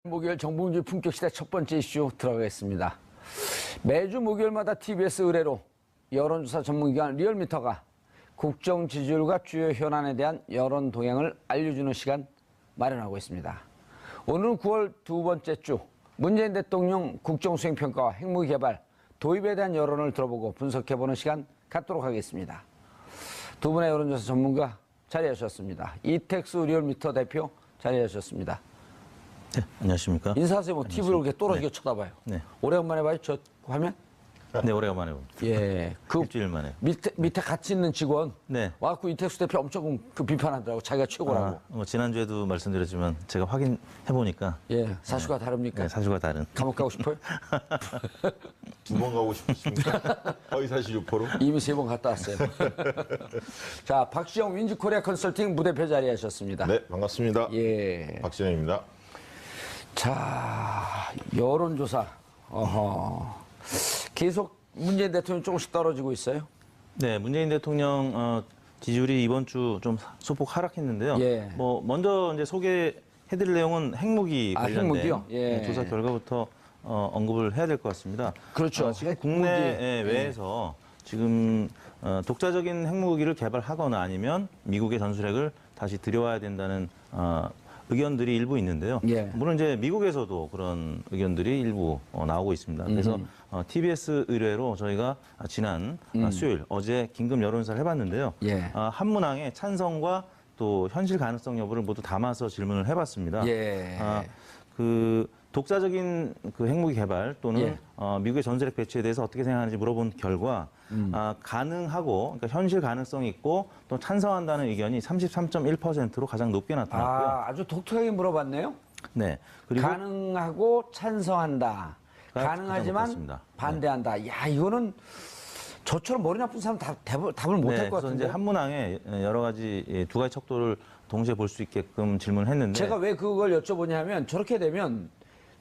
목요일 정봉주 품격시대 첫 번째 이슈 들어가겠습니다. 매주 목요일마다 TBS 의뢰로 여론조사 전문기관 리얼미터가 국정 지지율과 주요 현안에 대한 여론 동향을 알려주는 시간 마련하고 있습니다. 오늘은 9월 두 번째 주 문재인 대통령 국정수행평가와 핵무기 개발, 도입에 대한 여론을 들어보고 분석해보는 시간 갖도록 하겠습니다. 두 분의 여론조사 전문가 자리해 주셨습니다. 이택수 리얼미터 대표 자리해 주셨습니다. 네, 안녕하십니까. 인사하세요. 뭐 TV로 이렇게 떨어지게 쳐다봐요. 네. 오래간만에 봐요, 저 화면? 네, 오래간만에 봅니다. 예. 일주일 만에. 밑에 같이 있는 직원. 네. 와갖고 이택수 대표 엄청 비판하더라고. 자기가 최고라고. 뭐 지난주에도 말씀드렸지만 제가 확인해보니까. 예. 사수가 다릅니까? 네, 사주가 다른. 감옥 가고 싶어요? 두 번 가고 싶으십니까? 허위사실 유포로? 이미 3번 갔다 왔어요. 자, 박지영 윈지코리아 컨설팅 부대표 자리하셨습니다. 네, 반갑습니다. 예. 박진영입니다. 자, 여론조사. 계속 문재인 대통령이 조금씩 떨어지고 있어요. 네, 문재인 대통령 지지율이 이번 주 좀 소폭 하락했는데요. 예. 뭐 먼저 이제 소개해드릴 내용은 핵무기 관련된 핵무기요? 예. 네, 조사 결과부터 언급을 해야 될 것 같습니다. 그렇죠. 지금 핵무기. 국내 외에서 지금 독자적인 핵무기를 개발하거나 아니면 미국의 전술핵을 다시 들여와야 된다는 의견들이 일부 있는데요. 예. 물론 이제 미국에서도 그런 의견들이 일부 나오고 있습니다. 그래서 TBS 의뢰로 저희가 지난 수요일 어제 긴급 여론조사를 해봤는데요. 예. 한 문항에 찬성과 또 현실 가능성 여부를 모두 담아서 질문을 해봤습니다. 예. 그 독자적인 그 핵무기 개발 또는 예. 미국의 전술핵 배치에 대해서 어떻게 생각하는지 물어본 결과 가능하고 그러니까 현실 가능성이 있고 또 찬성한다는 의견이 33.1%로 가장 높게 나타났고요. 아주 독특하게 물어봤네요. 네. 그리고 가능하고 찬성한다. 가능하지만 높았습니다. 반대한다. 야, 이거는 저처럼 머리 나쁜 사람 답을 못 할 것 그래서 같은데. 이제 한 문항에 여러 가지 두 가지 척도를 동시에 볼 수 있게끔 질문을 했는데 제가 왜 그걸 여쭤보냐면 저렇게 되면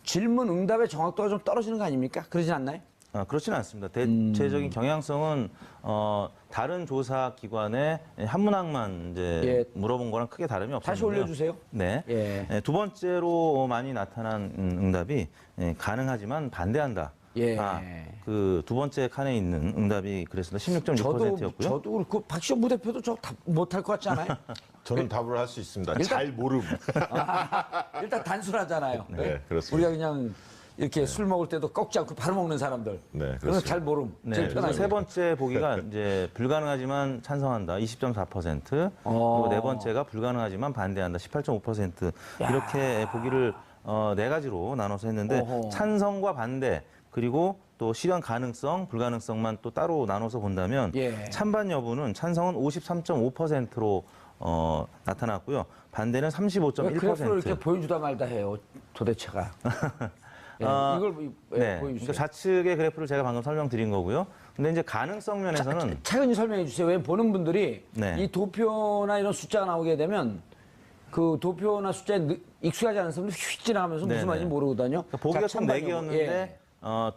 질문 응답의 정확도가 좀 떨어지는 거 아닙니까? 그러진 않나요? 그렇지는 않습니다. 대체적인 경향성은 다른 조사 기관의 한 문항만 이제 예. 물어본 거랑 크게 다름이 없습니다. 다시 올려주세요. 네. 예. 두 번째로 많이 나타난 응답이 가능하지만 반대한다. 예. 그 두 번째 칸에 있는 응답이 그랬습니다. 16.6%였고요. 저도 그렇고 박시영 부대표도 저 답 못할 것 같지 않아요? 저는 답을 할 수 있습니다. 일단- 잘 모름. 일단 단순하잖아요. 네, 그렇습니다. 우리가 그냥 이렇게 술 먹을 때도 꺾지 않고 바로 먹는 사람들. 네, 그래서 그렇습니다. 잘 모름. 네, 제일 그래서 편하게. 세 번째 보기가 이제 불가능하지만 찬성한다 20.4%, 그리고 네 번째가 불가능하지만 반대한다 18.5% 이렇게 보기를 네 가지로 나눠서 했는데 어허. 찬성과 반대 그리고 또 실현 가능성, 불가능성만 또 따로 나눠서 본다면 예. 찬반 여부는 찬성은 53.5%로 나타났고요. 반대는 왜 그래프를 이렇게 35.1%. 보여주다 말다 해요, 도대체가. 예, 이걸 왜 네, 보여주세요. 그러니까 좌측의 그래프를 제가 방금 설명드린 거고요. 근데 이제 가능성 면에서는 차근히 설명해 주세요. 왜 보는 분들이 네. 이 도표나 이런 숫자가 나오게 되면 그 도표나 숫자에 익숙하지 않은 사람들 휙 지나가면서 무슨 네네. 말인지 모르거든요. 그러니까 보기가 총 찬반이 4개였는데 예.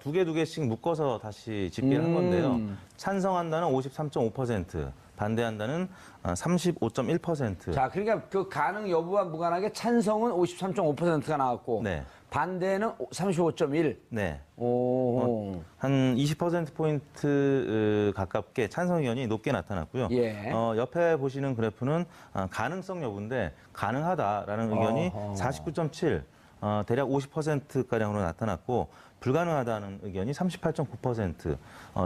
두 개씩 묶어서 다시 집계를 한 건데요. 찬성한다는 53.5%, 반대한다는 35.1%. 자, 그러니까 그 가능 여부와 무관하게 찬성은 53.5%가 나왔고 네. 반대는 35.1. 네. 오. 한 20%포인트 가깝게 찬성 의견이 높게 나타났고요. 예. 옆에 보시는 그래프는 가능성 여부인데 가능하다라는 의견이 어허. 49.7, 대략 50%가량으로 나타났고 불가능하다는 의견이 38.9%,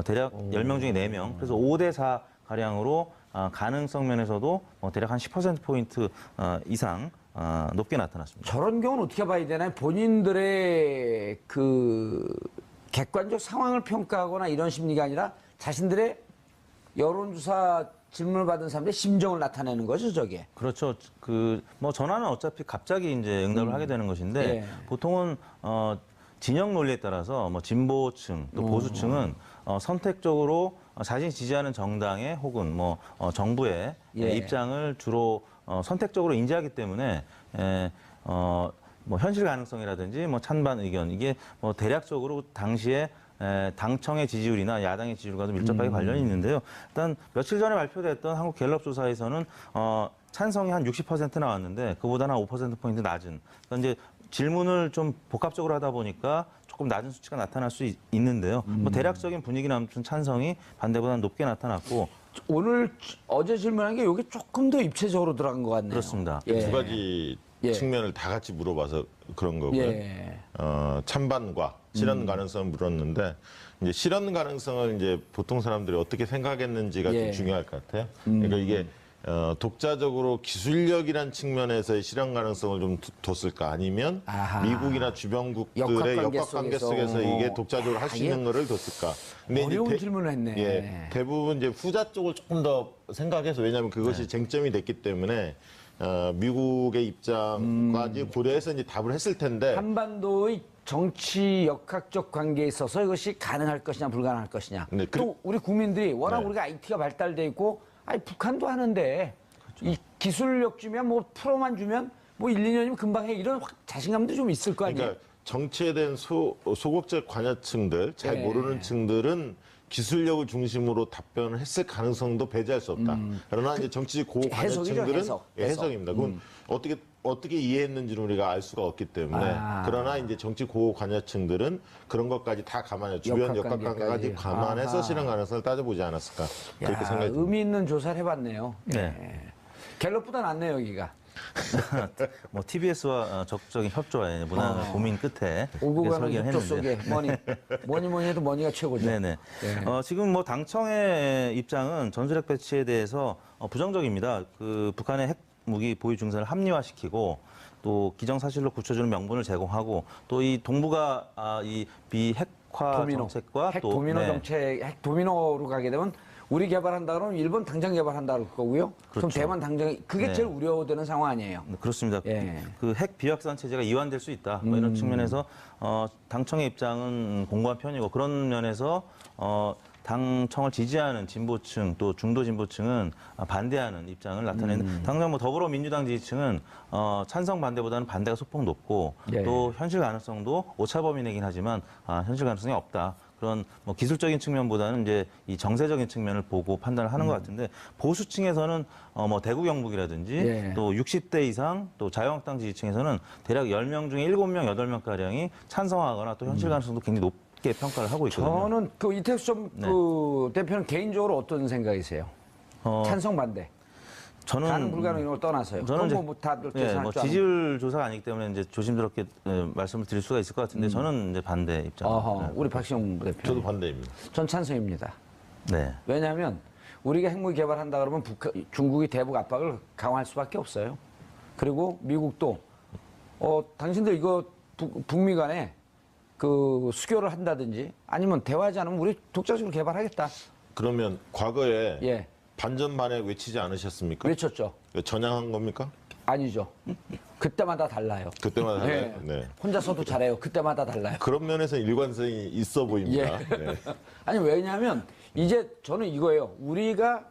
대략 10명 중에 4명, 그래서 5대 4 가량으로 가능성 면에서도 대략 한 10%포인트 이상 높게 나타났습니다. 저런 경우는 어떻게 봐야 되나요? 본인들의 그 객관적 상황을 평가하거나 이런 심리가 아니라 자신들의 여론조사 질문을 받은 사람들의 심정을 나타내는 거죠, 저게. 그렇죠. 뭐 전화는 어차피 갑자기 이제 응답을 하게 되는 것인데 예. 보통은 진영 논리에 따라서 뭐 진보층 또 보수층은 선택적으로 자신이 지지하는 정당의 혹은 뭐 정부의 예. 입장을 주로 선택적으로 인지하기 때문에 뭐 현실 가능성이라든지 뭐 찬반 의견 이게 뭐 대략적으로 당시에 당청의 지지율이나 야당의 지지율과도 밀접하게 관련이 있는데요. 일단 며칠 전에 발표됐던 한국 갤럽 조사에서는 찬성이 한 60% 나왔는데 그보다는 한 5%포인트 낮은. 그러니까 이제 질문을 좀 복합적으로 하다 보니까 조금 낮은 수치가 나타날 수 있는데요. 뭐 대략적인 분위기는 아무튼 찬성이 반대보다는 높게 나타났고 오늘 어제 질문한 게 이게 조금 더 입체적으로 들어간 것 같네요. 그렇습니다. 예. 두 가지 예. 측면을 다 같이 물어봐서 그런 거고요. 예. 찬반과 실현 가능성을 물었는데 이제 실현 가능성을 이제 보통 사람들이 어떻게 생각했는지가 예. 좀 중요할 것 같아요. 그러니까 이게 독자적으로 기술력이란 측면에서의 실현 가능성을 좀 뒀을까 아니면 아하. 미국이나 주변국들의 역학관계 역학관계 속에서. 속에서 이게 독자적으로 할 수 있는 거를 뒀을까. 근데 이제 어려운 질문을 했네. 예, 대부분 이제 후자 쪽을 조금 더 생각해서 왜냐하면 그것이 쟁점이 됐기 때문에 미국의 입장까지 고려해서 이제 답을 했을 텐데 한반도의 정치 역학적 관계에 있어서 이것이 가능할 것이냐 불가능할 것이냐. 네, 또 우리 국민들이 워낙 네. 우리가 IT가 발달돼 있고 아니 북한도 하는데 이 기술력 주면 뭐 프로만 주면 뭐 1, 2년이면 금방 해 이런 자신감도 좀 있을 거 아니에요. 그러니까 정치에 대한 소극적 관여층들, 잘 예. 모르는 층들은 기술력을 중심으로 답변을 했을 가능성도 배제할 수 없다. 그러나 이제 정치 고관여층들은 해석이죠, 해석. 해석입니다. 그건 어떻게 이해했는지는 우리가 알 수가 없기 때문에 그러나 이제 정치 고관여층들은 그런 것까지 다 감안해 주변 역학관계까지. 역학관계까지 감안해서 아하. 실현 가능성을 따져보지 않았을까 그렇게 야, 생각이 듭니다. 의미 있는 조사를 해봤네요. 네. 예. 갤럽보다 낫네요 여기가. 뭐 TBS와 적극적인 협조와 문화의 고민 끝에 오고 가는 설계를 협조 했는데. 속에 뭐니 해도 머니가 최고죠. 네네. 지금 뭐 당청의 입장은 전술핵 배치에 대해서 부정적입니다. 그 북한의 핵 무기 보유 증세를 합리화시키고 또 기정사실로 굳혀주는 명분을 제공하고 또 이 동북아 이 비핵화 도미노. 정책과 핵 또 도미노 네. 정책, 핵 도미노로 가게 되면 우리 개발한다 그러면 일본 당장 개발한다 그럴 거고요. 그럼 그렇죠. 대만 당장 그게 네. 제일 우려되는 상황 아니에요. 그렇습니다. 예. 그 핵 비확산 체제가 이완될 수 있다. 뭐 이런 측면에서 당청의 입장은 공고한 편이고 그런 면에서 당청을 지지하는 진보층 또 중도 진보층은 반대하는 입장을 나타내는. 당장 뭐 더불어민주당 지지층은 찬성 반대보다는 반대가 소폭 높고 예. 또 현실 가능성도 오차범위내긴 하지만 현실 가능성이 없다. 그런 뭐 기술적인 측면보다는 이제 이 정세적인 측면을 보고 판단을 하는 것 같은데 보수층에서는 뭐 대구 경북이라든지 예. 또 60대 이상 또 자유한국당 지지층에서는 대략 10명 중에 7명, 8명 가량이 찬성하거나 또 현실 가능성도 굉장히 높게 평가를 하고 있거든요. 저는 그 이태수 좀 그 대표는 개인적으로 어떤 생각이세요? 찬성 반대. 가능 불가능 이런 걸 떠나서요. 저는 이제 뭐 다들 예, 계산할 뭐 줄 아는. 지지율 조사가 아니기 때문에 이제 조심스럽게 말씀을 드릴 수가 있을 것 같은데 저는 이제 반대 입장. 어허, 우리 박시영 대표. 저도 반대입니다. 전 찬성입니다. 네. 왜냐하면 우리가 핵무기 개발한다 그러면 중국이 대북 압박을 강화할 수밖에 없어요. 그리고 미국도 당신들 이거 북미 간에 그 수교를 한다든지 아니면 대화하지 않으면 우리 독자적으로 개발하겠다. 그러면 과거에 예, 반전반에 외치지 않으셨습니까? 외쳤죠. 전향한 겁니까? 아니죠. 그때마다 달라요. 그때마다 예. 달라요? 네. 혼자서도 잘해요. 그때마다 달라요. 그런 면에서 일관성이 있어 보입니다. 예. 네. 아니 왜냐하면 이제 저는 이거예요. 우리가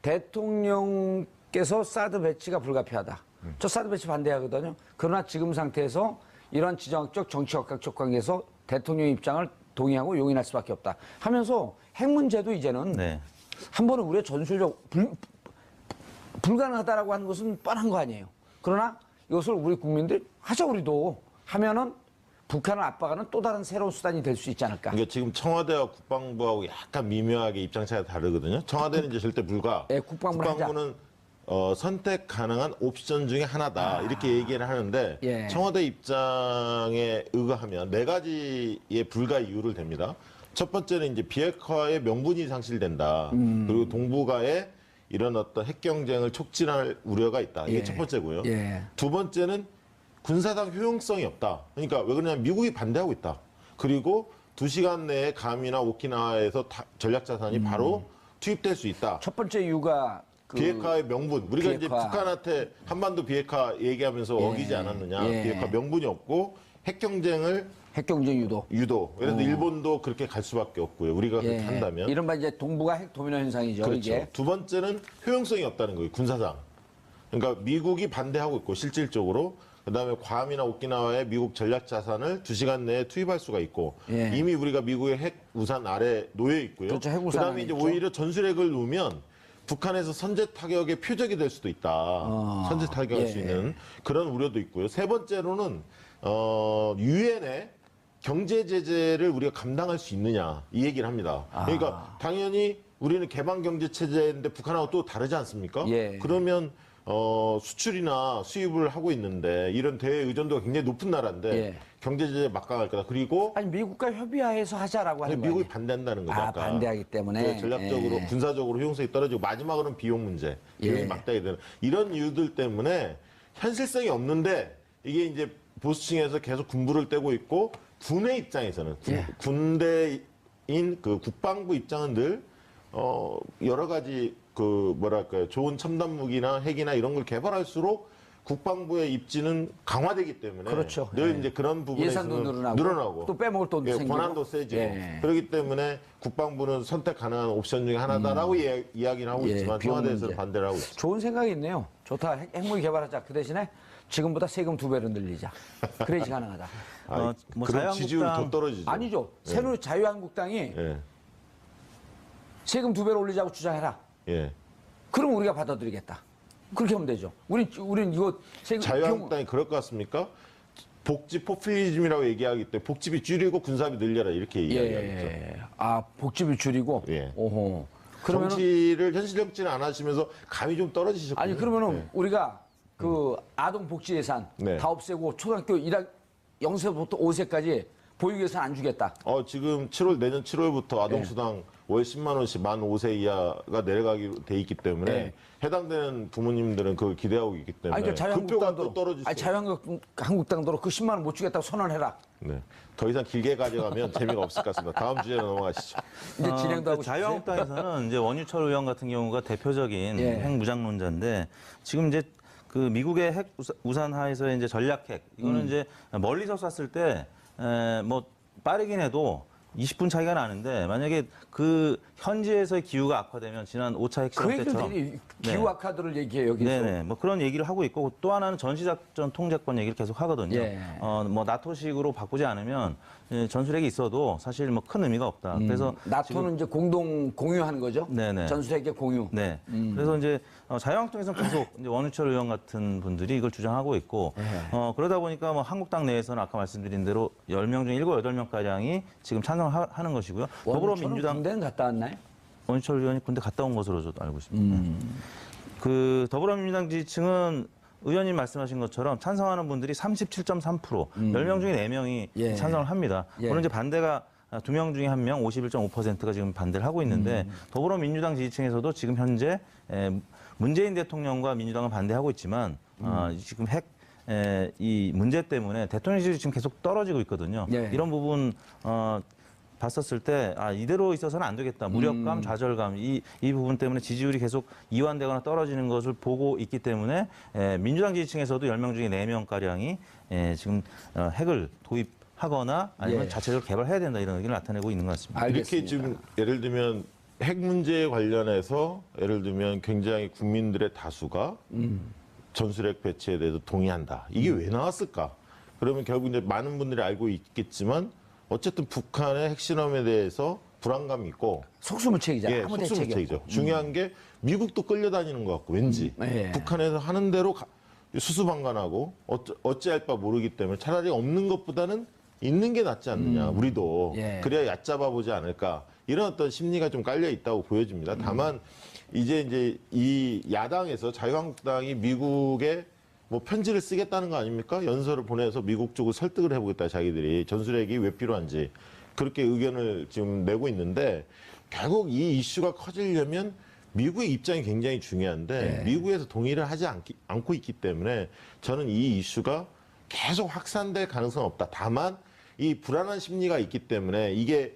대통령께서 사드 배치가 불가피하다. 저 사드 배치 반대하거든요. 그러나 지금 상태에서 이런 지정학적 정치학적 관계에서 대통령 입장을 동의하고 용인할 수밖에 없다. 하면서 핵 문제도 이제는 네. 한 번은 우리의 전술적 불가능하다라고 하는 것은 뻔한 거 아니에요. 그러나 이것을 우리 국민들이 하자 우리도 하면은 북한을 압박하는 또 다른 새로운 수단이 될 수 있지 않을까. 그러니까 지금 청와대와 국방부하고 약간 미묘하게 입장 차이가 다르거든요. 청와대는 이제 절대 불가. 예, 국방부는 선택 가능한 옵션 중에 하나다 이렇게 얘기를 하는데 예. 청와대 입장에 의거하면 4가지의 불가 이유를 댑니다. 첫 번째는 이제 비핵화의 명분이 상실된다. 그리고 동북아에 이런 어떤 핵 경쟁을 촉진할 우려가 있다. 이게 예. 첫 번째고요. 예. 두 번째는 군사상 효용성이 없다. 그러니까 왜 그러냐면 미국이 반대하고 있다. 그리고 2시간 내에 감이나 오키나와에서 전략 자산이 바로 투입될 수 있다. 첫 번째 이유가 비핵화의 명분. 우리가 이제 비핵화. 북한한테 한반도 비핵화 얘기하면서 예. 어기지 않았느냐. 예. 비핵화 명분이 없고 핵 경쟁을 핵경쟁 유도. 유도. 그래서 일본도 그렇게 갈 수밖에 없고요. 우리가 그렇게 한다면. 이른바 이제 동북아 핵 도미노 현상이죠. 그렇죠. 이게. 두 번째는 효용성이 없다는 거예요. 군사상. 그러니까 미국이 반대하고 있고 실질적으로 그다음에 괌이나 오키나와에 미국 전략 자산을 2시간 내에 투입할 수가 있고 예. 이미 우리가 미국의 핵 우산 아래 놓여 있고요. 그렇죠. 핵 우산 그다음에 안에 이제 있죠. 오히려 전술핵을 놓으면 북한에서 선제 타격의 표적이 될 수도 있다. 선제 타격할 예. 수 있는 그런 우려도 있고요. 세 번째로는 유엔의 경제 제재를 우리가 감당할 수 있느냐 이 얘기를 합니다. 그러니까 당연히 우리는 개방 경제 체제인데 북한하고 또 다르지 않습니까? 예. 그러면 수출이나 수입을 하고 있는데 이런 대외 의존도가 굉장히 높은 나라인데 예. 경제 제재 막강할 거다. 그리고 아니 미국과 협의하에서 하자라고 하는 거예요. 미국이 반대한다는 거죠. 아까. 반대하기 때문에 그 전략적으로 예. 군사적으로 효용성이 떨어지고 마지막으로는 비용 문제, 비용이 예. 막다게 되는 이런 이유들 때문에 현실성이 없는데 이게 이제 보수층에서 계속 군부를 떼고 있고 군의 입장에서는 예. 군대인 그 국방부 입장은 늘 여러 가지 그 뭐랄까요 좋은 첨단 무기나 핵이나 이런 걸 개발할수록 국방부의 입지는 강화되기 때문에 그렇죠. 늘 예. 이제 그런 부분에서는 예산도 늘어나고 또 빼먹을 돈도 예, 생기고 권한도 세지고 예. 그렇기 때문에 국방부는 선택 가능한 옵션 중에 하나다라고 이야기를 하고 예, 있지만 비용 청와대에서는 문제. 반대를 하고 있죠. 좋은 생각이 있네요. 좋다. 핵무기 개발하자. 그 대신에 지금보다 세금 2배로 늘리자. 그래야지 가능하다. 뭐 그럼 지지율이 더 자유한국당 떨어지죠. 아니죠. 새로 자유한국당이 예, 세금 2배로 올리자고 주장해라. 예. 그럼 우리가 받아들이겠다. 그렇게 하면 되죠. 우린 이거 세금 자유한국당이 그럴 것 같습니까? 복지 포퓰리즘이라고 얘기하기 때문에 복지비 줄이고 군사비 늘려라 이렇게 이야기하겠죠. 예. 아, 복지비 줄이고. 예. 오호. 그러면은 정치를 현실 정치는 안 하시면서 감이 좀 떨어지셨군요. 아니 그러면은 예. 우리가 그 아동 복지 예산 네. 다 없애고 초등학교 0세부터 5세까지 보육 예산 안 주겠다. 지금 내년 7월부터 아동수당 월 10만 원씩 만 5세 이하가 내려가기로 돼 있기 때문에 네. 해당되는 부모님들은 그걸 기대하고 있기 때문에 아니 그러니까 그 표가 자유한국당도 또 떨어질 수 아니 자유한국당도 그 10만 원 못 주겠다고 선언해라. 네. 더 이상 길게 가져가면 재미가 없을 것 같습니다. 다음 주제로 넘어가시죠. 이제 진행도 하고 싶으세요? 자유한국당에서는 이제 원유철 의원 같은 경우가 대표적인 예. 핵 무장론자인데 지금 이제 그 미국의 핵 우산 하에서의 이제 전략핵 이거는 이제 멀리서 쐈을 때 뭐 빠르긴 해도 20분 차이가 나는데 만약에 그 현지에서의 기후가 악화되면 지난 5차 핵실험 그 얘기를 때처럼 되게 기후 악화들을 얘기해요 여기서. 네네 뭐 그런 얘기를 하고 있고 또 하나는 전시작전 통제권 얘기를 계속 하거든요. 예. 뭐 나토식으로 바꾸지 않으면 전술핵이 있어도 사실 뭐 큰 의미가 없다. 그래서 나토는 이제 공동 공유하는 거죠. 네네. 전술핵의 공유. 네. 그래서 이제 자유한국당에서는 계속 이제 원유철 의원 같은 분들이 이걸 주장하고 있고 그러다 보니까 뭐 한국당 내에서는 아까 말씀드린 대로 10명 중 7, 8명 가량이 지금 찬성하는 것이고요. 더불어민주당 군대는 갔다 왔나요? 원유철 의원이 군대 갔다 온 것으로 저도 알고 있습니다. 그 더불어민주당 지지층은 의원님 말씀하신 것처럼 찬성하는 분들이 37.3%, 10명 중에 4명이 예. 찬성을 합니다. 예. 물론 이제 반대가 2명 중에 1명, 51.5%가 지금 반대를 하고 있는데 더불어민주당 지지층에서도 지금 현재 문재인 대통령과 민주당은 반대하고 있지만 지금 이 문제 때문에 대통령 지지율이 지금 계속 떨어지고 있거든요. 예. 이런 부분 봤었을 때 이대로 있어서는 안 되겠다. 무력감, 좌절감 이 부분 때문에 지지율이 계속 이완되거나 떨어지는 것을 보고 있기 때문에 민주당 지지층에서도 10명 중에 4명 가량이 지금 핵을 도입하거나 아니면 예. 자체적으로 개발해야 된다 이런 의견을 나타내고 있는 것 같습니다. 알겠습니다. 이렇게 지금 예를 들면 핵 문제에 관련해서 예를 들면 굉장히 국민들의 다수가 전술핵 배치에 대해서 동의한다. 이게 왜 나왔을까? 그러면 결국 이제 많은 분들이 알고 있겠지만 어쨌든 북한의 핵실험에 대해서 불안감이 있고 속수무책이잖아. 예, 아무 대책이 속수무책이죠. 없고. 중요한 게 미국도 끌려다니는 것 같고 왠지 예. 북한에서 하는 대로 수수방관하고 어찌할 바 모르기 때문에 차라리 없는 것보다는 있는 게 낫지 않느냐. 우리도 예. 그래야 얕잡아 보지 않을까. 이런 어떤 심리가 좀 깔려 있다고 보여집니다. 다만 이제 이 야당에서 자유한국당이 미국에 뭐 편지를 쓰겠다는 거 아닙니까? 연설을 보내서 미국 쪽을 설득을 해보겠다 자기들이 전술핵이 왜 필요한지 그렇게 의견을 지금 내고 있는데 결국 이 이슈가 커지려면 미국의 입장이 굉장히 중요한데 미국에서 동의를 하지 않고 있기 때문에 저는 이 이슈가 계속 확산될 가능성은 없다. 다만 이 불안한 심리가 있기 때문에 이게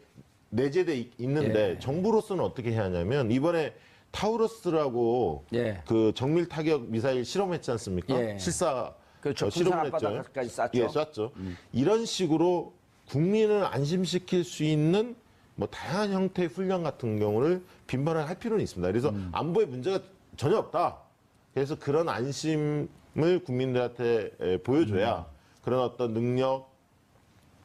내재돼 있는데 정부로서는 어떻게 해야 하냐면 이번에 타우러스라고 그 정밀 타격 미사일 실험했지 않습니까? 실사 그렇죠. 실험을 했죠. 앞바닥까지 쐈죠. 예, 쐈죠. 이런 식으로 국민을 안심시킬 수 있는 뭐 다양한 형태의 훈련 같은 경우를 빈번하게 할 필요는 있습니다. 그래서 안보에 문제가 전혀 없다. 그래서 그런 안심을 국민들한테 보여줘야 그런 어떤 능력,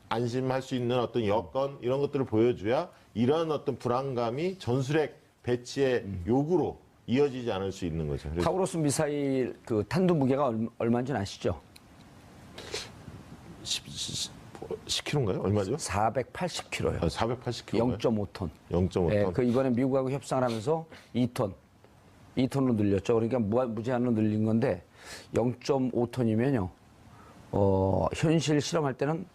안심할 수 있는 어떤 여건 이런 것들을 보여줘야 이런 어떤 불안감이 전술핵 배치의 요구로 이어지지 않을 수 있는 거죠. 타우로스 미사일 그 탄두 무게가 얼마인지 아시죠? 10kg인가요? 얼마죠? 480kg요. 480kg. 0.5톤. 0.5톤. 예, 그 이번에 미국하고 협상을 하면서 2톤으로 늘렸죠. 그러니까 무제한으로 늘린 건데 0.5톤이면요. 현실 실험할 때는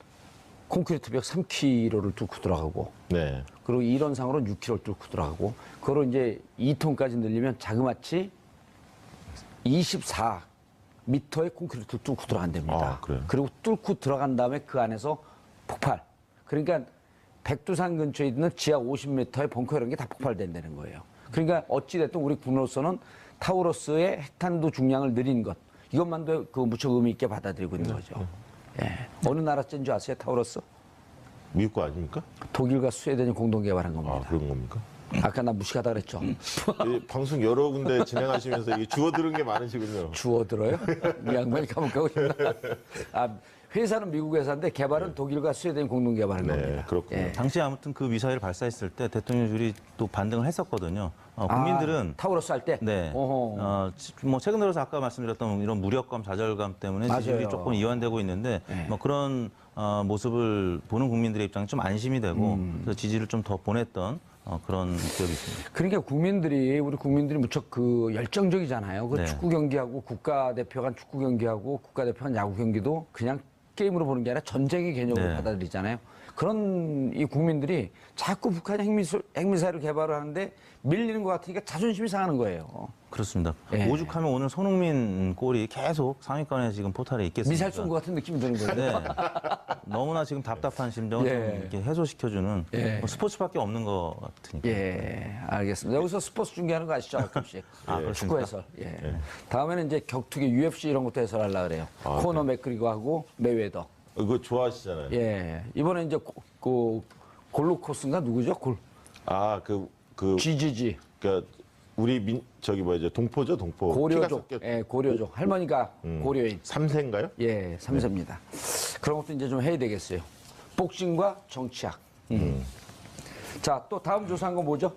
콘크리트 벽 3kg를 뚫고 들어가고 네. 그리고 이론상으로는 6kg를 뚫고 들어가고 그걸 이제 2톤까지 늘리면 자그마치 24m의 콘크리트를 뚫고 들어간답니다. 아, 그래요? 그리고 뚫고 들어간 다음에 그 안에서 폭발. 그러니까 백두산 근처에 있는 지하 50m의 벙커 이런 게 다 폭발된다는 거예요. 그러니까 어찌됐든 우리 군으로서는 타우러스의 핵탄두 중량을 늘린 것 이것만도 그 무척 의미 있게 받아들이고 있는 거죠. 예. 어느 나라 쨘 줄 아세요, 타우러스? 미국 거 아닙니까? 독일과 스웨덴이 공동 개발한 아, 겁니다. 그런 겁니까? 아까 나 무식하다 그랬죠. 이 방송 여러 군데 진행하시면서 이게 주워 들은 게 많으시군요. 주워 들어요? 이 양반이 감옥 가고 싶나? 아, 회사는 미국 회사인데 개발은 독일과 스웨덴이 공동 개발한 네, 겁니다. 그렇군요. 예. 당시 아무튼 그 미사일을 발사했을 때 대통령실이 또 반등을 했었거든요. 국민들은 타우러스 할 때? 네. 어허. 뭐 최근 들어서 아까 말씀드렸던 이런 무력감, 좌절감 때문에 맞아요. 지지율이 조금 이완되고 있는데 네. 뭐 그런 모습을 보는 국민들의 입장이 좀 안심이 되고 그래서 지지를 좀 더 보냈던 그런 기억이 있습니다. 그러니까 우리 국민들이 무척 그 열정적이잖아요. 그 네. 축구 경기하고 국가대표 간 축구 경기하고 국가대표 간 야구 경기도 그냥 게임으로 보는 게 아니라 전쟁의 개념으로 네. 받아들이잖아요. 그런 이 국민들이 자꾸 북한이 핵미사일을 개발을 하는데 밀리는 것 같으니까 자존심이 상하는 거예요. 그렇습니다. 예. 오죽하면 오늘 손흥민 골이 계속 상위권에 지금 포탈에 있겠습니다. 미사일 쏜 것 같은 느낌이 드는 거예요. 네. 너무나 지금 답답한 심정을 좀 예. 이렇게 해소시켜주는 예. 뭐 스포츠밖에 없는 것 같으니까. 예, 알겠습니다. 여기서 스포츠 중계하는 거 아시죠? 가끔씩. 아, 축구 그렇습니까? 해설. 예. 다음에는 이제 격투기 UFC 이런 것도 해설하려고 그래요. 코너 맥그리거하고 메이웨더. 이거 좋아하시잖아요. 예. 이번에 이제 골루코스인가 누구죠? 그 GGG. 그러니까 우리 저기 뭐죠? 동포죠, 동포. 고려족. 피가 섞여- 예, 고려족. 할머니가 고려인. 3세인가요? 예, 3세입니다. 그런 것도 이제 좀 해야 되겠어요. 복싱과 정치학. 자, 또 다음 조사한 건 뭐죠?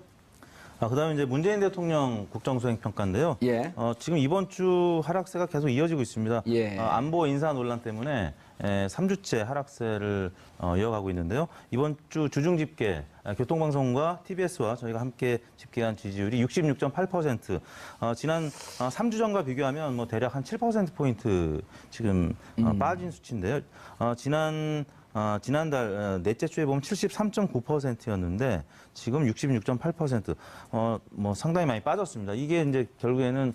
그다음에 이제 문재인 대통령 국정수행평가인데요. 예. 지금 이번 주 하락세가 계속 이어지고 있습니다. 예. 안보 인사 논란 때문에 3주째 하락세를 이어가고 있는데요. 이번 주 주중 집계 교통방송과 TBS와 저희가 함께 집계한 지지율이 66.8%. 지난 3주 전과 비교하면 뭐 대략 한 7%포인트 지금 빠진 수치인데요. 지난달 넷째 주에 보면 73.9%였는데 지금 66.8%. 뭐 상당히 많이 빠졌습니다. 이게 이제 결국에는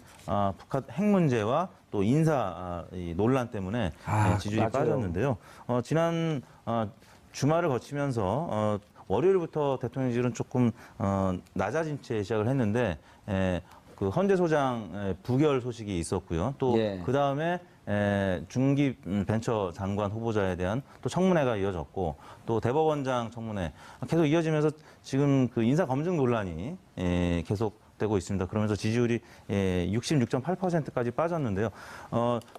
북한 핵 문제와 또 인사 이 논란 때문에 지지율이 맞아요. 빠졌는데요. 지난 주말을 거치면서 월요일부터 대통령실은 조금 낮아진 채 시작을 했는데 그 헌재 소장 부결 소식이 있었고요. 또 예. 그 다음에 중기 벤처 장관 후보자에 대한 또 청문회가 이어졌고 또 대법원장 청문회 계속 이어지면서 지금 그 인사 검증 논란이 계속되고 있습니다. 그러면서 지지율이 66.8%까지 빠졌는데요.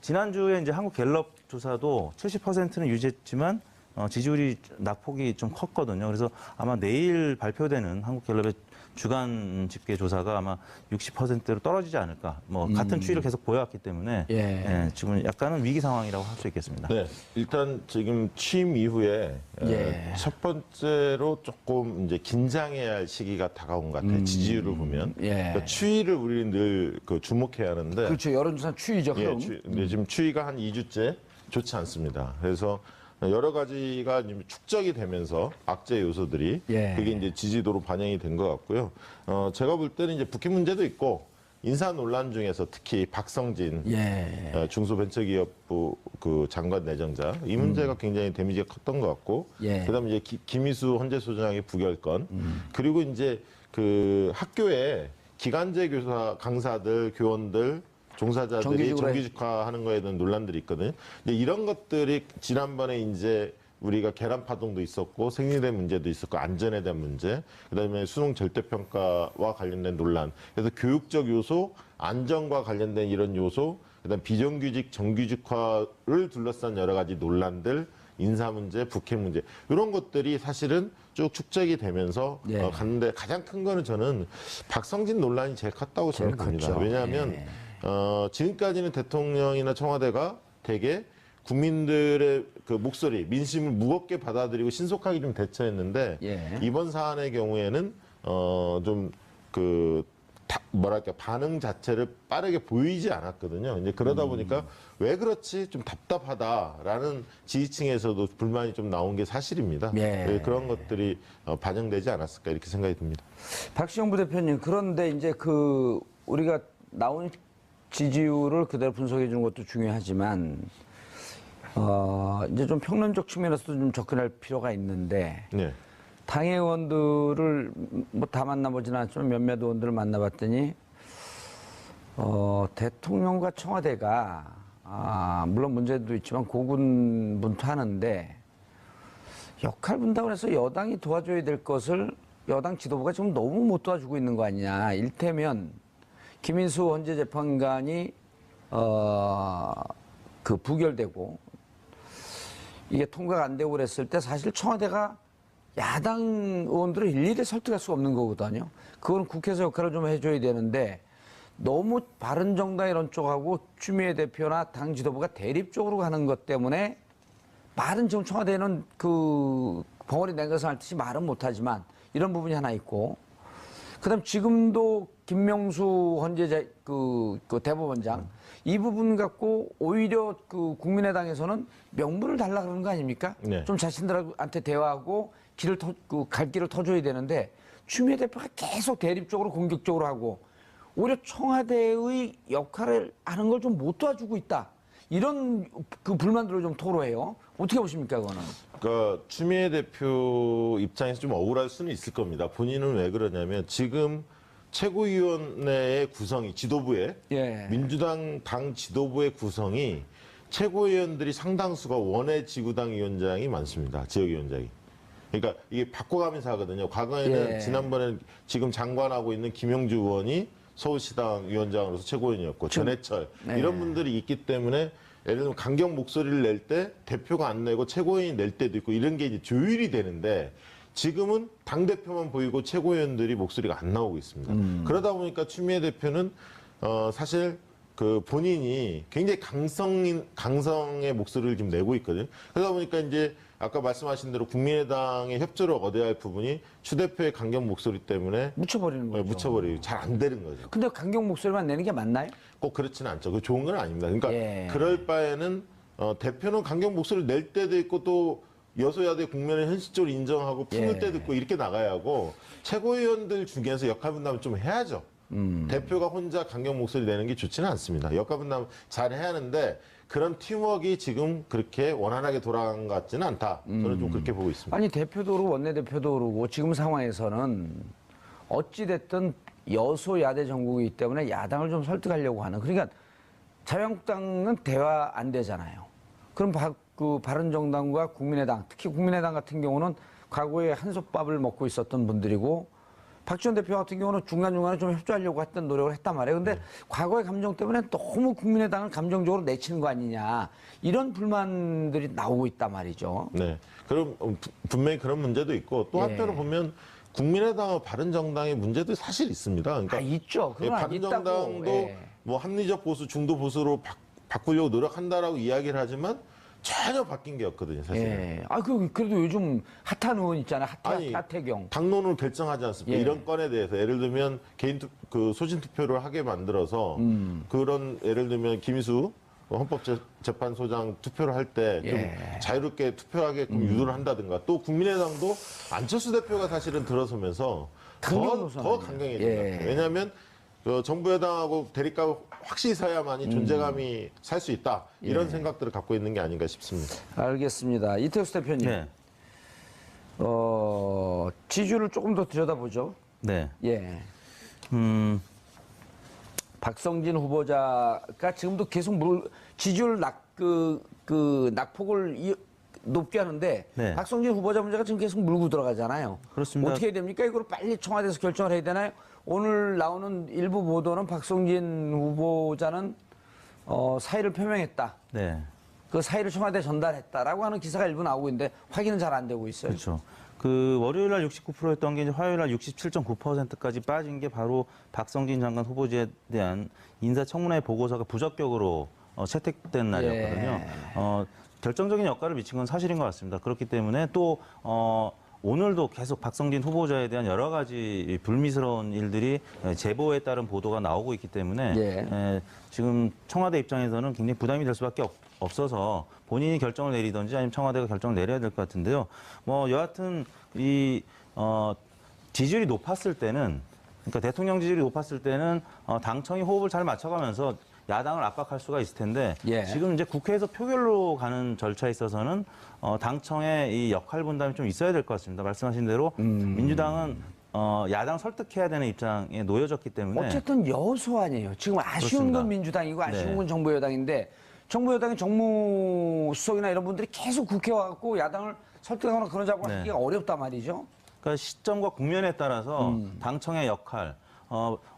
지난주에 이제 한국 갤럽 조사도 70%는 유지했지만 지지율이 낙폭이 좀 컸거든요. 그래서 아마 내일 발표되는 한국 갤럽의 주간 집계 조사가 아마 60%로 떨어지지 않을까. 뭐 같은 추이를 계속 보여왔기 때문에 지금 약간은 위기 상황이라고 할 수 있겠습니다. 네. 일단 지금 취임 이후에 예. 첫 번째로 조금 이제 긴장해야 할 시기가 다가온 것 같아요. 지지율을 보면. 예. 그러니까 추이를 우리는 늘 주목해야 하는데. 그렇죠. 여론조사 추이죠. 예, 그럼. 근데 지금 추이가 한 2주째 좋지 않습니다. 그래서 여러 가지가 지금 축적이 되면서 악재 요소들이 예. 그게 이제 지지도로 반영이 된 것 같고요. 제가 볼 때는 이제 북핵 문제도 있고 인사 논란 중에서 특히 박성진 예. 중소벤처기업부 그 장관 내정자 이 문제가 굉장히 데미지가 컸던 것 같고 예. 그다음에 이제 김희수 헌재 소장의 부결건 그리고 이제 그 학교에 기간제 교사 강사들 교원들 종사자들이 정규직으로 정규직화하는 거에 대한 논란들이 있거든요. 근데 이런 것들이 지난번에 이제 우리가 계란 파동도 있었고 생리대 문제도 있었고 안전에 대한 문제, 그다음에 수능 절대평가와 관련된 논란. 그래서 교육적 요소, 안전과 관련된 이런 요소, 그다음 비정규직 정규직화를 둘러싼 여러 가지 논란들, 인사 문제, 북핵 문제 이런 것들이 사실은 쭉 축적이 되면서 예. 갔는데 가장 큰 거는 저는 박성진 논란이 제일 컸다고 저는 제일 봅니다. 컸죠. 왜냐하면 예. 지금까지는 대통령이나 청와대가 되게 국민들의 그 목소리, 민심을 무겁게 받아들이고 신속하게 좀 대처했는데 예. 이번 사안의 경우에는 좀 그 뭐랄까 반응 자체를 빠르게 보이지 않았거든요. 이제 그러다 보니까 왜 그렇지 좀 답답하다라는 지지층에서도 불만이 좀 나온 게 사실입니다. 예. 네, 그런 것들이 반영되지 않았을까 이렇게 생각이 듭니다. 박시영 부대표님, 그런데 이제 그 우리가 나온 지지율을 그대로 분석해 주는 것도 중요하지만 이제 좀 평론적 측면에서도 좀 접근할 필요가 있는데 네. 당 의원들을 뭐 다 만나보지는 않지만 몇몇 의원들을 만나봤더니 대통령과 청와대가 물론 문제도 있지만 고군분투하는데 역할 분담을 해서 여당이 도와줘야 될 것을 여당 지도부가 지금 너무 못 도와주고 있는 거 아니냐. 일테면 김인수 헌재 재판관이 그 부결되고 이게 통과가 안 되고 그랬을 때 사실 청와대가 야당 의원들을 일일이 설득할 수가 없는 거거든요. 그건 국회에서 역할을 좀 해줘야 되는데 너무 바른정당 이런 쪽하고 추미애 대표나 당 지도부가 대립적으로 가는 것 때문에 말은 지금 청와대는 그 벙어리 냉각성 할 듯이 말은 못하지만 이런 부분이 하나 있고 그다음 지금도 김명수 헌재 그 대법원장 이 부분 갖고 오히려 그 국민의당에서는 명분을 달라 그러는 거 아닙니까? 네. 좀 자신들한테 대화하고 갈 길을 터줘야 되는데 추미애 대표가 계속 대립적으로 공격적으로 하고 오히려 청와대의 역할을 하는 걸 좀 못 도와주고 있다. 이런 그 불만들을 좀 토로해요. 어떻게 보십니까, 그거는? 그러니까 추미애 대표 입장에서 좀 억울할 수는 있을 겁니다. 본인은 왜 그러냐면 지금 최고위원회의 구성이 지도부의 예. 민주당 당 지도부의 구성이 최고위원들이 상당수가 원외 지구당 위원장이 많습니다. 지역위원장이. 그러니까 이게 바꿔가면서 하거든요. 과거에는 예. 지난번에 지금 장관하고 있는 김영주 의원이 서울시당 위원장으로서 최고위원이었고 전해철 네. 이런 분들이 있기 때문에 예를 들면 강경 목소리를 낼 때 대표가 안 내고 최고위원이 낼 때도 있고 이런 게 이제 조율이 되는데 지금은 당대표만 보이고 최고위원들이 목소리가 안 나오고 있습니다. 그러다 보니까 추미애 대표는 사실 그 본인이 굉장히 강성의 목소리를 지금 내고 있거든요. 그러다 보니까 이제 아까 말씀하신 대로 국민의당의 협조를 얻어야 할 부분이 추 대표의 강경 목소리 때문에 묻혀버리는 거죠. 묻혀버리고 잘 안 되는 거죠. 근데 강경 목소리만 내는 게 맞나요? 꼭 그렇지는 않죠. 그 좋은 건 아닙니다. 그러니까 예. 그럴 바에는 대표는 강경 목소리를 낼 때도 있고 또 여소야대 국면을 현실적으로 인정하고 품을 예. 때도 있고 이렇게 나가야 하고 최고위원들 중에서 역할 분담을 좀 해야죠. 대표가 혼자 강경 목소리 내는 게 좋지는 않습니다. 역할 분담 잘 해야 하는데 그런 팀워크가 지금 그렇게 원활하게 돌아간 것 같지는 않다. 저는 좀 그렇게 보고 있습니다. 아니 대표도 그렇고 원내대표도 그렇고 지금 상황에서는 어찌됐든 여소야대 정국이기 때문에 야당을 좀 설득하려고 하는 그러니까 자유한국당은 대화 안 되잖아요. 그럼 그 바른정당과 국민의당 특히 국민의당 같은 경우는 과거에 한솥밥을 먹고 있었던 분들이고 박지원 대표 같은 경우는 중간중간에 좀 협조하려고 했던 노력을 했단 말이에요. 근데 과거의 감정 때문에 너무 국민의당을 감정적으로 내치는 거 아니냐. 이런 불만들이 나오고 있단 말이죠. 네. 그럼 분명히 그런 문제도 있고 또 예. 한편으로 보면 국민의당과 바른정당의 문제도 사실 있습니다. 그러니까 있죠. 예, 그건 바른정당도 있다고. 예. 뭐 합리적 보수, 중도 보수로 바꾸려고 노력한다라고 이야기를 하지만 전혀 바뀐 게 없거든요, 사실은. 예. 그래도 요즘 핫한 의원 있잖아요. 하태경. 당론을 결정하지 않습니까? 예. 이런 건에 대해서 예를 들면 그 소신 투표를 하게 만들어서 그런 예를 들면 김희수 헌법재판소장 투표를 할 때 좀 예. 자유롭게 투표하게끔 유도를 한다든가 또 국민의당도 안철수 대표가 사실은 들어서면서 더 강경해진 것 같아요. 왜냐하면 정부 여당하고 대립감을 확실히 서야만이 존재감이 살 수 있다. 이런 생각들을 갖고 있는 게 아닌가 싶습니다. 알겠습니다. 이태수 대표님. 네. 지지율을 조금 더 들여다보죠. 네. 예. 박성진 후보자가 지금도 계속 지지율 낙폭을 높게 하는데 네. 박성진 후보자 문제가 지금 계속 물고 들어가잖아요. 그렇습니다. 어떻게 해야 됩니까? 이걸 빨리 청와대에서 결정을 해야 되나요? 오늘 나오는 일부 보도는 박성진 후보자는 사의를 표명했다. 네. 그 사의를 청와대에 전달했다라고 하는 기사가 일부 나오고 있는데 확인은 잘 안 되고 있어요. 그렇죠. 그 월요일 날 69%였던 게 이제 화요일 날 67.9%까지 빠진 게 바로 박성진 장관 후보자에 대한 인사청문회 보고서가 부적격으로 채택된 날이었거든요. 결정적인 역할을 미친 건 사실인 것 같습니다. 그렇기 때문에 또 오늘도 계속 박성진 후보자에 대한 여러 가지 불미스러운 일들이 제보에 따른 보도가 나오고 있기 때문에 지금 청와대 입장에서는 굉장히 부담이 될 수밖에 없어서 본인이 결정을 내리든지 아니면 청와대가 결정을 내려야 될 것 같은데요. 여하튼 지지율이 높았을 때는, 그러니까 대통령 지지율이 높았을 때는 당청이 호흡을 잘 맞춰가면서 야당을 압박할 수가 있을 텐데 지금 이제 국회에서 표결로 가는 절차에 있어서는 당청의 이 역할 분담이 좀 있어야 될 것 같습니다. 말씀하신 대로 민주당은 야당 설득해야 되는 입장에 놓여졌기 때문에 어쨌든 여소 아니에요. 지금 아쉬운 그렇습니다. 건 민주당이고 아쉬운 건 정부 여당인데 정부 여당의 정무수석이나 이런 분들이 계속 국회 와갖고 야당을 설득하거나 그런 작업을 하기가 어렵단 말이죠. 그러니까 시점과 국면에 따라서 당청의 역할,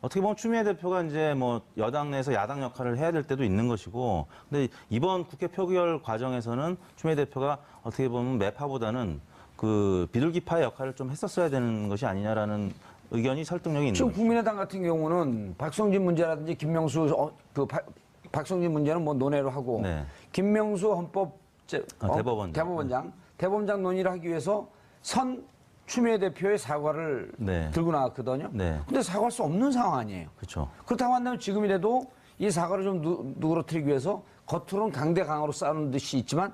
어떻게 보면 추미애 대표가 이제 여당 내에서 야당 역할을 해야 될 때도 있는 것이고, 근데 이번 국회 표결 과정에서는 추미애 대표가 어떻게 보면 매파보다는 그 비둘기파의 역할을 좀 했었어야 되는 것이 아니냐라는 의견이 설득력이 있는 지금 거죠. 국민의당 같은 경우는 박성진 문제라든지 김명수 박성진 문제는 논의를 하고 김명수 대법원장 논의를 하기 위해서 추미애 대표의 사과를 들고 나왔거든요. 근데 사과할 수 없는 상황 아니에요. 그렇죠. 그렇다고 한다면 지금이라도 이 사과를 좀 누그러뜨리기 위해서 겉으로는 강대강으로 싸우는 듯이 있지만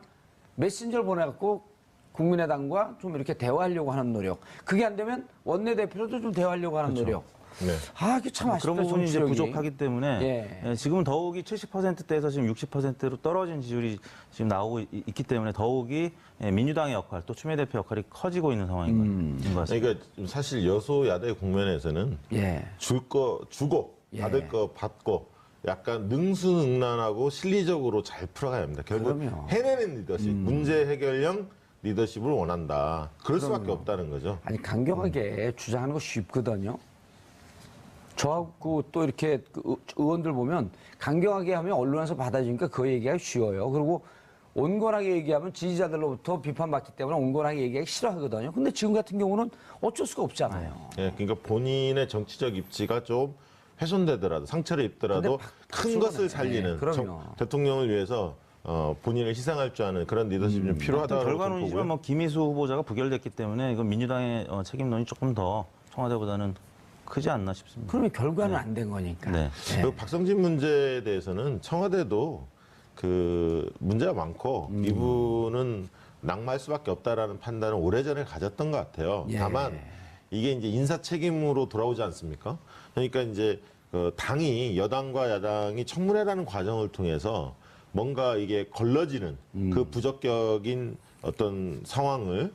메신저를 보내갖고 국민의당과 좀 이렇게 대화하려고 하는 노력. 그게 안 되면 원내대표로도 좀 대화하려고 하는 노력. 이게 참 아쉽다. 그런 부분이 이제 정치력이. 부족하기 때문에 지금 더욱이 70%대에서 지금 60%로 떨어진 지지율이 지금 나오고 있기 때문에 더욱이 민주당의 역할 또 추미애 대표 역할이 커지고 있는 상황인 것 같습니다. 그러니까 사실 여소야대 국면에서는 줄 거 주고 받을 거 받고 약간 능수능란하고 실리적으로 잘 풀어가야 합니다. 결국 해내는 리더십, 문제 해결형 리더십을 원한다. 그럴 수밖에 없다는 거죠. 아니 강경하게 주장하는 거 쉽거든요. 저하고 또 이렇게 의원들 보면 강경하게 하면 언론에서 받아주니까 그 얘기가 쉬워요. 그리고 온건하게 얘기하면 지지자들로부터 비판받기 때문에 온건하게 얘기하기 싫어하거든요. 근데 지금 같은 경우는 어쩔 수가 없잖아요. 그러니까 본인의 정치적 입지가 좀 훼손되더라도 상처를 입더라도 큰 것을 살리는 대통령을 위해서 본인을 희생할 줄 아는 그런 리더십이 좀 필요하다고 결과론이지만 김희수 후보자가 부결됐기 때문에 이건 민주당의 책임론이 조금 더 청와대보다는 크지 않나 싶습니다. 그러면 결과는 안 된 거니까. 그리고 박성진 문제에 대해서는 청와대도 그 문제가 많고 이분은 낙마할 수밖에 없다라는 판단을 오래전에 가졌던 것 같아요. 다만 이게 이제 인사 책임으로 돌아오지 않습니까? 그러니까 이제 그 당이 여당과 야당이 청문회라는 과정을 통해서 뭔가 이게 걸러지는 그 부적격인 어떤 상황을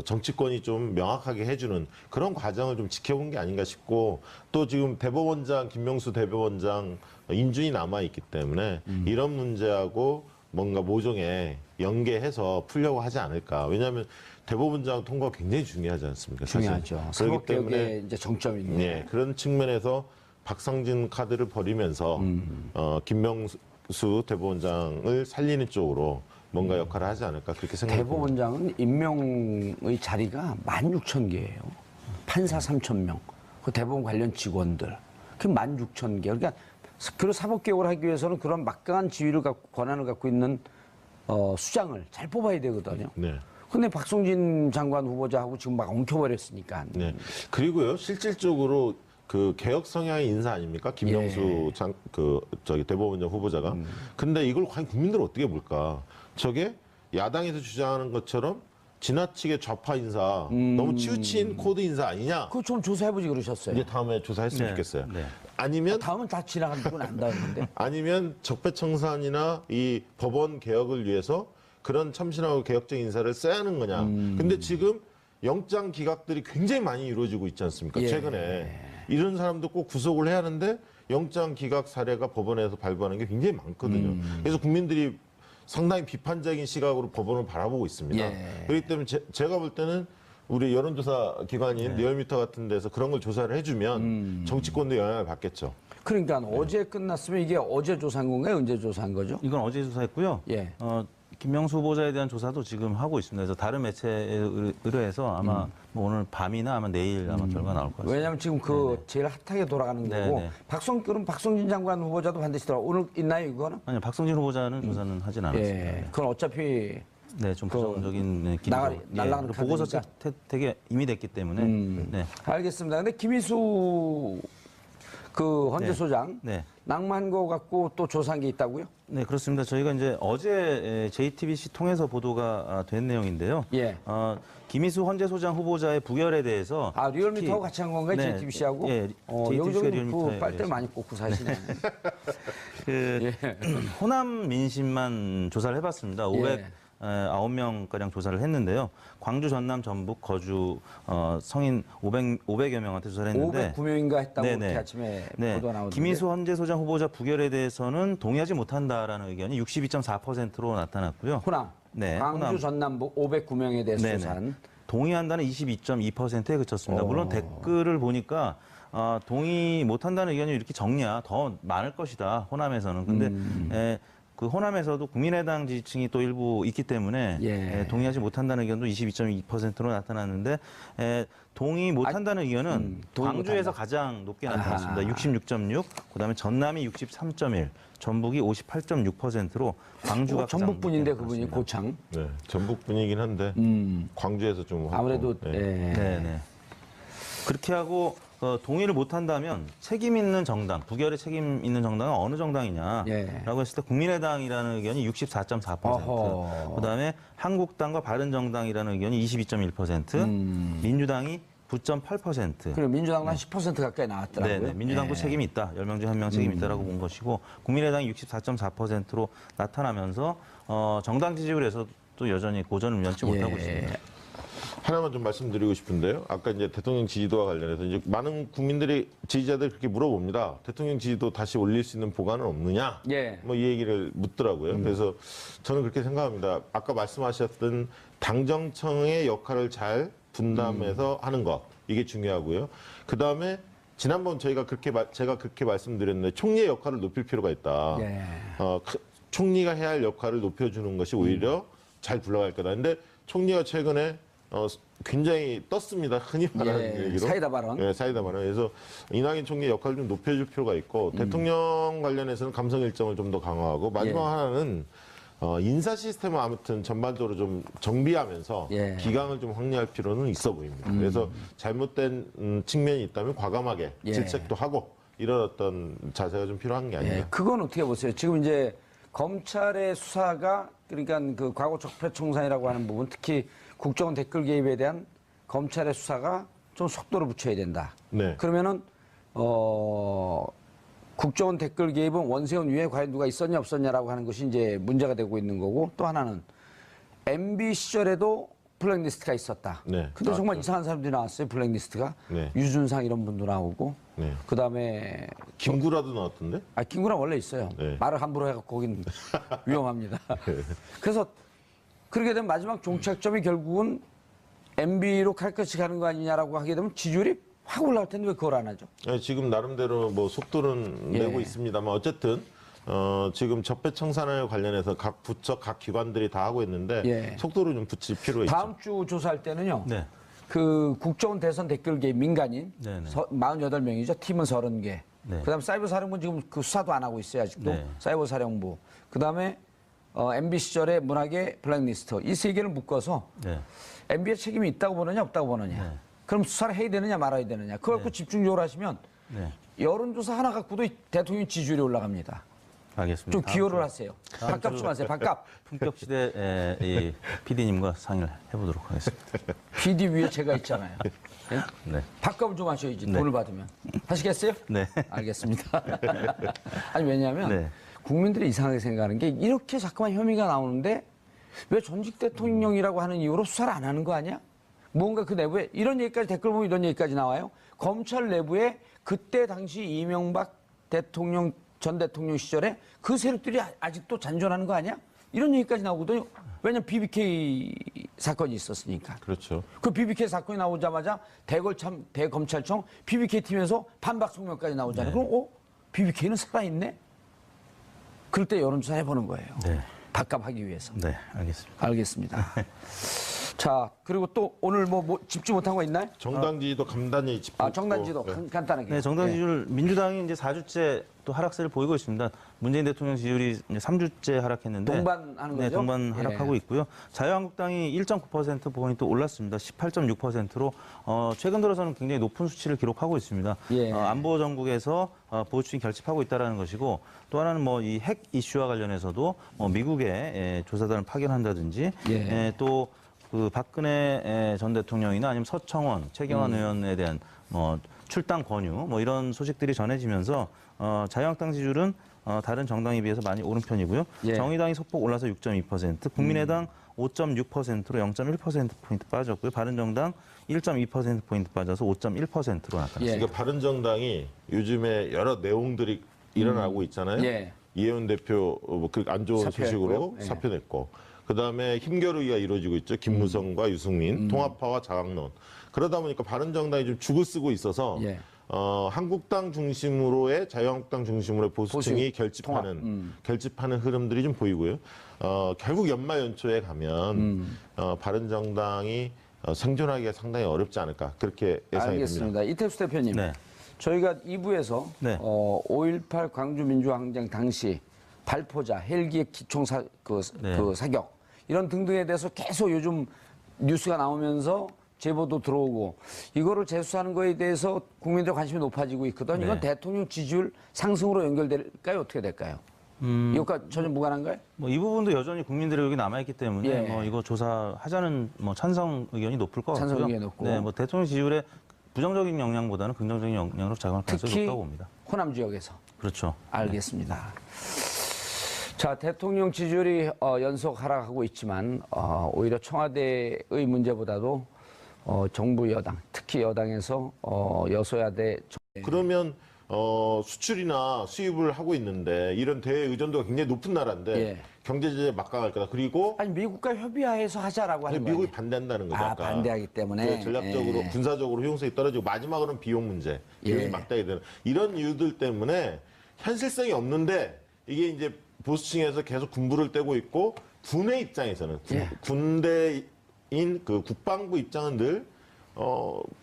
정치권이 좀 명확하게 해주는 그런 과정을 좀 지켜본 게 아닌가 싶고 또 지금 대법원장 김명수 대법원장 인준이 남아 있기 때문에 이런 문제하고 뭔가 모종에 연계해서 풀려고 하지 않을까. 왜냐하면 대법원장 통과가 굉장히 중요하지 않습니까? 중요하죠. 사법개혁의 이제 정점인데. 그런 측면에서 박성진 카드를 버리면서 김명수 대법원장을 살리는 쪽으로 뭔가 역할을 하지 않을까 그렇게 생각합니다. 대법원장은 임명의 자리가 16,000개예요. 판사 3,000명, 그 대법원 관련 직원들, 그 16,000개. 그러니까 그런 사법개혁을 하기 위해서는 그런 막강한 지위를 갖고 권한을 갖고 있는 수장을 잘 뽑아야 되거든요. 근데 박성진 장관 후보자하고 지금 막 엉켜버렸으니까. 그리고요 실질적으로 그 개혁 성향의 인사 아닙니까? 김명수 대법원장 후보자가. 근데 이걸 과연 국민들은 어떻게 볼까? 저게 야당에서 주장하는 것처럼 지나치게 좌파 인사, 너무 치우친 코드 인사 아니냐? 그거 좀 조사해보지 그러셨어요. 이제 다음에 조사했으면 좋겠어요. 아니면 다음은 다 지나가고 난다는데. 아니면 적폐청산이나 이 법원 개혁을 위해서 그런 참신하고 개혁적 인사를 써야 하는 거냐? 근데 지금 영장 기각들이 굉장히 많이 이루어지고 있지 않습니까? 최근에 이런 사람도 꼭 구속을 해야 하는데 영장 기각 사례가 법원에서 발부하는 게 굉장히 많거든요. 그래서 국민들이 상당히 비판적인 시각으로 법원을 바라보고 있습니다. 그렇기 때문에 제가 볼 때는 우리 여론조사 기관인 리얼미터 같은 데서 그런 걸 조사를 해주면 정치권도 영향을 받겠죠. 그러니까 어제 끝났으면 이게 어제 조사한 건가요? 언제 조사한 거죠? 이건 어제 조사했고요. 김명수 후보자에 대한 조사도 지금 하고 있습니다. 그래서 다른 매체에 의뢰해서 아마 뭐 오늘 밤이나 아마 내일 아마 결과 나올 것 같습니다. 왜냐하면 지금 그 제일 핫하게 돌아가는 네네. 거고 그럼 박성진 장관 후보자도 반드시 들어가. 오늘 있나요 이거는? 아니요, 박성진 후보자는 조사는 하진 않았습니다. 예. 그건 어차피 네, 좀 부정적인 느낌이죠. 날아가는 그리고 보고서 카드니까. 되게 이미 됐기 때문에. 네. 알겠습니다. 근데 김희수 그 헌재소장 네. 낭만 거 갖고 또 조사한 게 있다고요? 네, 그렇습니다. 저희가 이제 어제 JTBC 통해서 보도가 된 내용인데요. 예. 김희수 헌재소장 후보자의 부결에 대해서 리얼미터하고 같이 한 건가요? 네, JTBC하고? 예, JTBC 가 여기저기 리얼미터에 빨대를 많이 꽂고 사시네. 호남 민심만 조사를 해봤습니다. 9명가량 조사를 했는데요. 광주, 전남, 전북, 거주 성인 500여 명한테 조사를 했는데 509명인가 했다고 네네. 이렇게 아침에 네. 보도 나오던데. 김희수 헌재소장 후보자 부결에 대해서는 동의하지 못한다라는 의견이 62.4%로 나타났고요. 호남, 네, 광주, 호남. 전남북 509명에 대해서 네네. 조사한. 동의한다는 22.2%에 그쳤습니다. 물론 댓글을 보니까 동의 못한다는 의견이 이렇게 적냐, 더 많을 것이다, 호남에서는. 근데 그 호남에서도 국민의당 지지층이 또 일부 있기 때문에 동의하지 못한다는 의견도 22.2%로 나타났는데 동의 못한다는 의견은 동의 광주에서 못한다. 가장 높게 나타났습니다. 66.6, 그다음에 전남이 63.1, 전북이 58.6%로 광주가 가장 전북 분인데 높게 그분이 나타났습니다. 고창. 네, 전북 분이긴 한데 광주에서 좀 아무래도 네. 네네. 그렇게 하고 동의를 못한다면 책임 있는 정당, 부결에 책임 있는 정당은 어느 정당이냐라고 했을 때 국민의당이라는 의견이 64.4%, 어허. 그다음에 한국당과 바른정당이라는 의견이 22.1%, 민주당이 9.8%. 그리고 민주당은 한 10% 가까이 나왔더라고요. 네네. 민주당도 책임이 있다. 10명 중 1명 책임이 있다라고 본 것이고 국민의당이 64.4%로 나타나면서 정당 지지율에서도 여전히 고전을 면치 못하고 있습니다. 하나만 좀 말씀드리고 싶은데요. 아까 이제 대통령 지지도와 관련해서 이제 많은 국민들이 지지자들 그렇게 물어봅니다. 대통령 지지도 다시 올릴 수 있는 보관은 없느냐? 뭐 이 얘기를 묻더라고요. 그래서 저는 그렇게 생각합니다. 아까 말씀하셨던 당정청의 역할을 잘 분담해서 하는 것 이게 중요하고요. 그 다음에 지난번 제가 그렇게 말씀드렸는데 총리의 역할을 높일 필요가 있다. 총리가 해야 할 역할을 높여주는 것이 오히려 잘 굴러갈 거다. 근데 총리가 최근에 굉장히 떴습니다. 흔히 말하는 얘기로. 사이다 발언. 네, 사이다 발언. 그래서 이낙연 총리의 역할을 좀 높여줄 필요가 있고 대통령 관련해서는 감성 일정을 좀 더 강화하고 마지막 하나는 인사 시스템을 아무튼 전반적으로 좀 정비하면서 기강을 좀 확리할 필요는 있어 보입니다. 그래서 잘못된 측면이 있다면 과감하게 질책도 하고 이런 어떤 자세가 좀 필요한 게 아닌가. 그건 어떻게 보세요? 지금 이제 검찰의 수사가 그러니까 그 과거 적폐청산이라고 하는 부분, 특히 국정원 댓글 개입에 대한 검찰의 수사가 좀 속도를 붙여야 된다. 그러면은 국정원 댓글 개입은 원세훈 위에 과연 누가 있었냐 없었냐라고 하는 것이 이제 문제가 되고 있는 거고, 또 하나는 MB 시절에도 블랙리스트가 있었다. 근데 정말 이상한 사람들이 나왔어요. 블랙리스트가 유준상 이런 분도 나오고, 그 다음에 김구라도 나왔던데? 김구라 원래 있어요. 말을 함부로 해갖고 거긴 위험합니다. 그래서 그렇게 되면 마지막 종착점이 결국은 MB로 칼끝이 가는 거 아니냐라고 하게 되면 지지율이 확 올라갈 텐데 왜 그걸 안 하죠? 지금 나름대로 뭐 속도는 내고 있습니다만 어쨌든 지금 적폐청산에 관련해서 각 부처, 각 기관들이 다 하고 있는데 속도를 좀 붙일 필요가 있죠. 다음 주 조사할 때는요. 그 국정원 대선 댓글 개입 민간인 48명이죠. 팀은 30개. 그다음 사이버 사령부 지금 그 수사도 안 하고 있어요. 아직도. 사이버 사령부. 그다음에 MB 시절의 문학의 블랙리스트. 이 세 개를 묶어서 MB의 책임이 있다고 보느냐 없다고 보느냐. 그럼 수사를 해야 되느냐 말아야 되느냐. 그걸 갖고 집중적으로 하시면 여론조사 하나 갖고도 대통령 지지율이 올라갑니다. 알겠습니다. 좀 기여를 하세요. 밥값 좀 하세요. 밥값. 품격시대 이 PD님과 상의를 해보도록 하겠습니다. PD 위에 제가 있잖아요. 네. 밥값을 좀 하셔야지. 돈을 받으면. 하시겠어요? 네. 알겠습니다. 아니 왜냐하면 국민들이 이상하게 생각하는 게 이렇게 자꾸만 혐의가 나오는데 왜 전직 대통령이라고 하는 이유로 수사를 안 하는 거 아니야? 뭔가 그 내부에 이런 얘기까지 댓글 보면 이런 얘기까지 나와요. 검찰 내부에 그때 당시 이명박 대통령 전 대통령 시절에 그 세력들이 아직도 잔존하는 거 아니야? 이런 얘기까지 나오거든요. 왜냐면 BBK 사건이 있었으니까. 그렇죠. 그 BBK 사건이 나오자마자 대검찰청 BBK 팀에서 반박 성명까지 나오잖아요. 그럼 BBK는 살아있네? 그럴 때 여론조사 해보는 거예요. 밥값하기 위해서. 네, 알겠습니다. 알겠습니다. 자, 그리고 또 오늘 뭐 짚지 못한 거 있나요? 정당지도 간단히 짚고 정당지도 간단하게. 네, 정당 지지율 민주당이 이제 4주째 또 하락세를 보이고 있습니다. 문재인 대통령 지지율이 이제 3주째 하락했는데 동반하는 네, 거죠? 동반 예. 하락하고 있고요. 자유한국당이 1.9%포인트 올랐습니다. 18.6%로 최근 들어서는 굉장히 높은 수치를 기록하고 있습니다. 예. 안보 정국에서 보수층이 결집하고 있다는 것이고 또 하나는 뭐 이 핵 이슈와 관련해서도 미국에 조사단을 파견한다든지 예. 또 그 박근혜 전 대통령이나 아니면 서청원, 최경환 의원에 대한 출당 권유 뭐 이런 소식들이 전해지면서 자유한국당 지지율은 다른 정당에 비해서 많이 오른 편이고요. 예. 정의당이 소폭 올라서 6.2%, 국민의당 5.6%로 0.1%포인트 빠졌고요. 바른정당 1.2%포인트 빠져서 5.1%로 나타났습니다. 예. 그러니까 바른정당이 요즘에 여러 내용들이 일어나고 있잖아요. 예. 이혜원 대표 안 좋은 사퇴했고요. 소식으로 예. 사표냈고 그다음에 힘겨루기가 이루어지고 있죠. 김무성과 유승민, 통합파와 자강론. 그러다 보니까 바른정당이 좀 죽을 쓰고 있어서 예. 한국당 중심으로의 자유한국당 중심으로의 보수층이 보수, 결집하는 흐름들이 좀 보이고요. 결국 연말 연초에 가면 바른정당이 생존하기가 상당히 어렵지 않을까 그렇게 예상이 됩니다. 알겠습니다. 이태수 대표님. 네. 저희가 2부에서 네. 5.18 광주민주항쟁 당시 발포자, 헬기의 그 사격 이런 등등에 대해서 계속 요즘 뉴스가 나오면서 제보도 들어오고 이거를 재수하는 거에 대해서 국민들의 관심이 높아지고 있거든. 이건 네. 대통령 지지율 상승으로 연결될까요? 어떻게 될까요? 이것과 전혀 무관한가요? 뭐 이 부분도 여전히 국민들의 의견이 남아있기 때문에 예. 뭐 이거 조사하자는 뭐 찬성 의견이 높을 것 같고요. 찬성 의견이 높고. 네, 뭐 대통령 지지율에 부정적인 영향보다는 긍정적인 영향으로 작용할 가능성이 특히 높다고 봅니다. 호남 지역에서. 그렇죠. 알겠습니다. 자, 대통령 지지율이 연속 하락하고 있지만 오히려 청와대의 문제보다도 정부 여당, 특히 여당에서 여소야대 그러면 수출이나 수입을 하고 있는데 이런 대외 의존도가 굉장히 높은 나라인데 예. 경제 제재 막강할 거다. 그리고 아니 미국과 협의하에서 하자라고 하는 미국이 거예요. 반대한다는 거죠. 아까. 반대하기 때문에 전략적으로 예. 군사적으로 효용성이 떨어지고 마지막으로는 비용 문제, 비용이 예. 막대야 되는 이런 이유들 때문에 현실성이 없는데 이게 이제 보수층에서 계속 군부를 떼고 있고 군의 입장에서는 예. 군대인 그 국방부 입장은 늘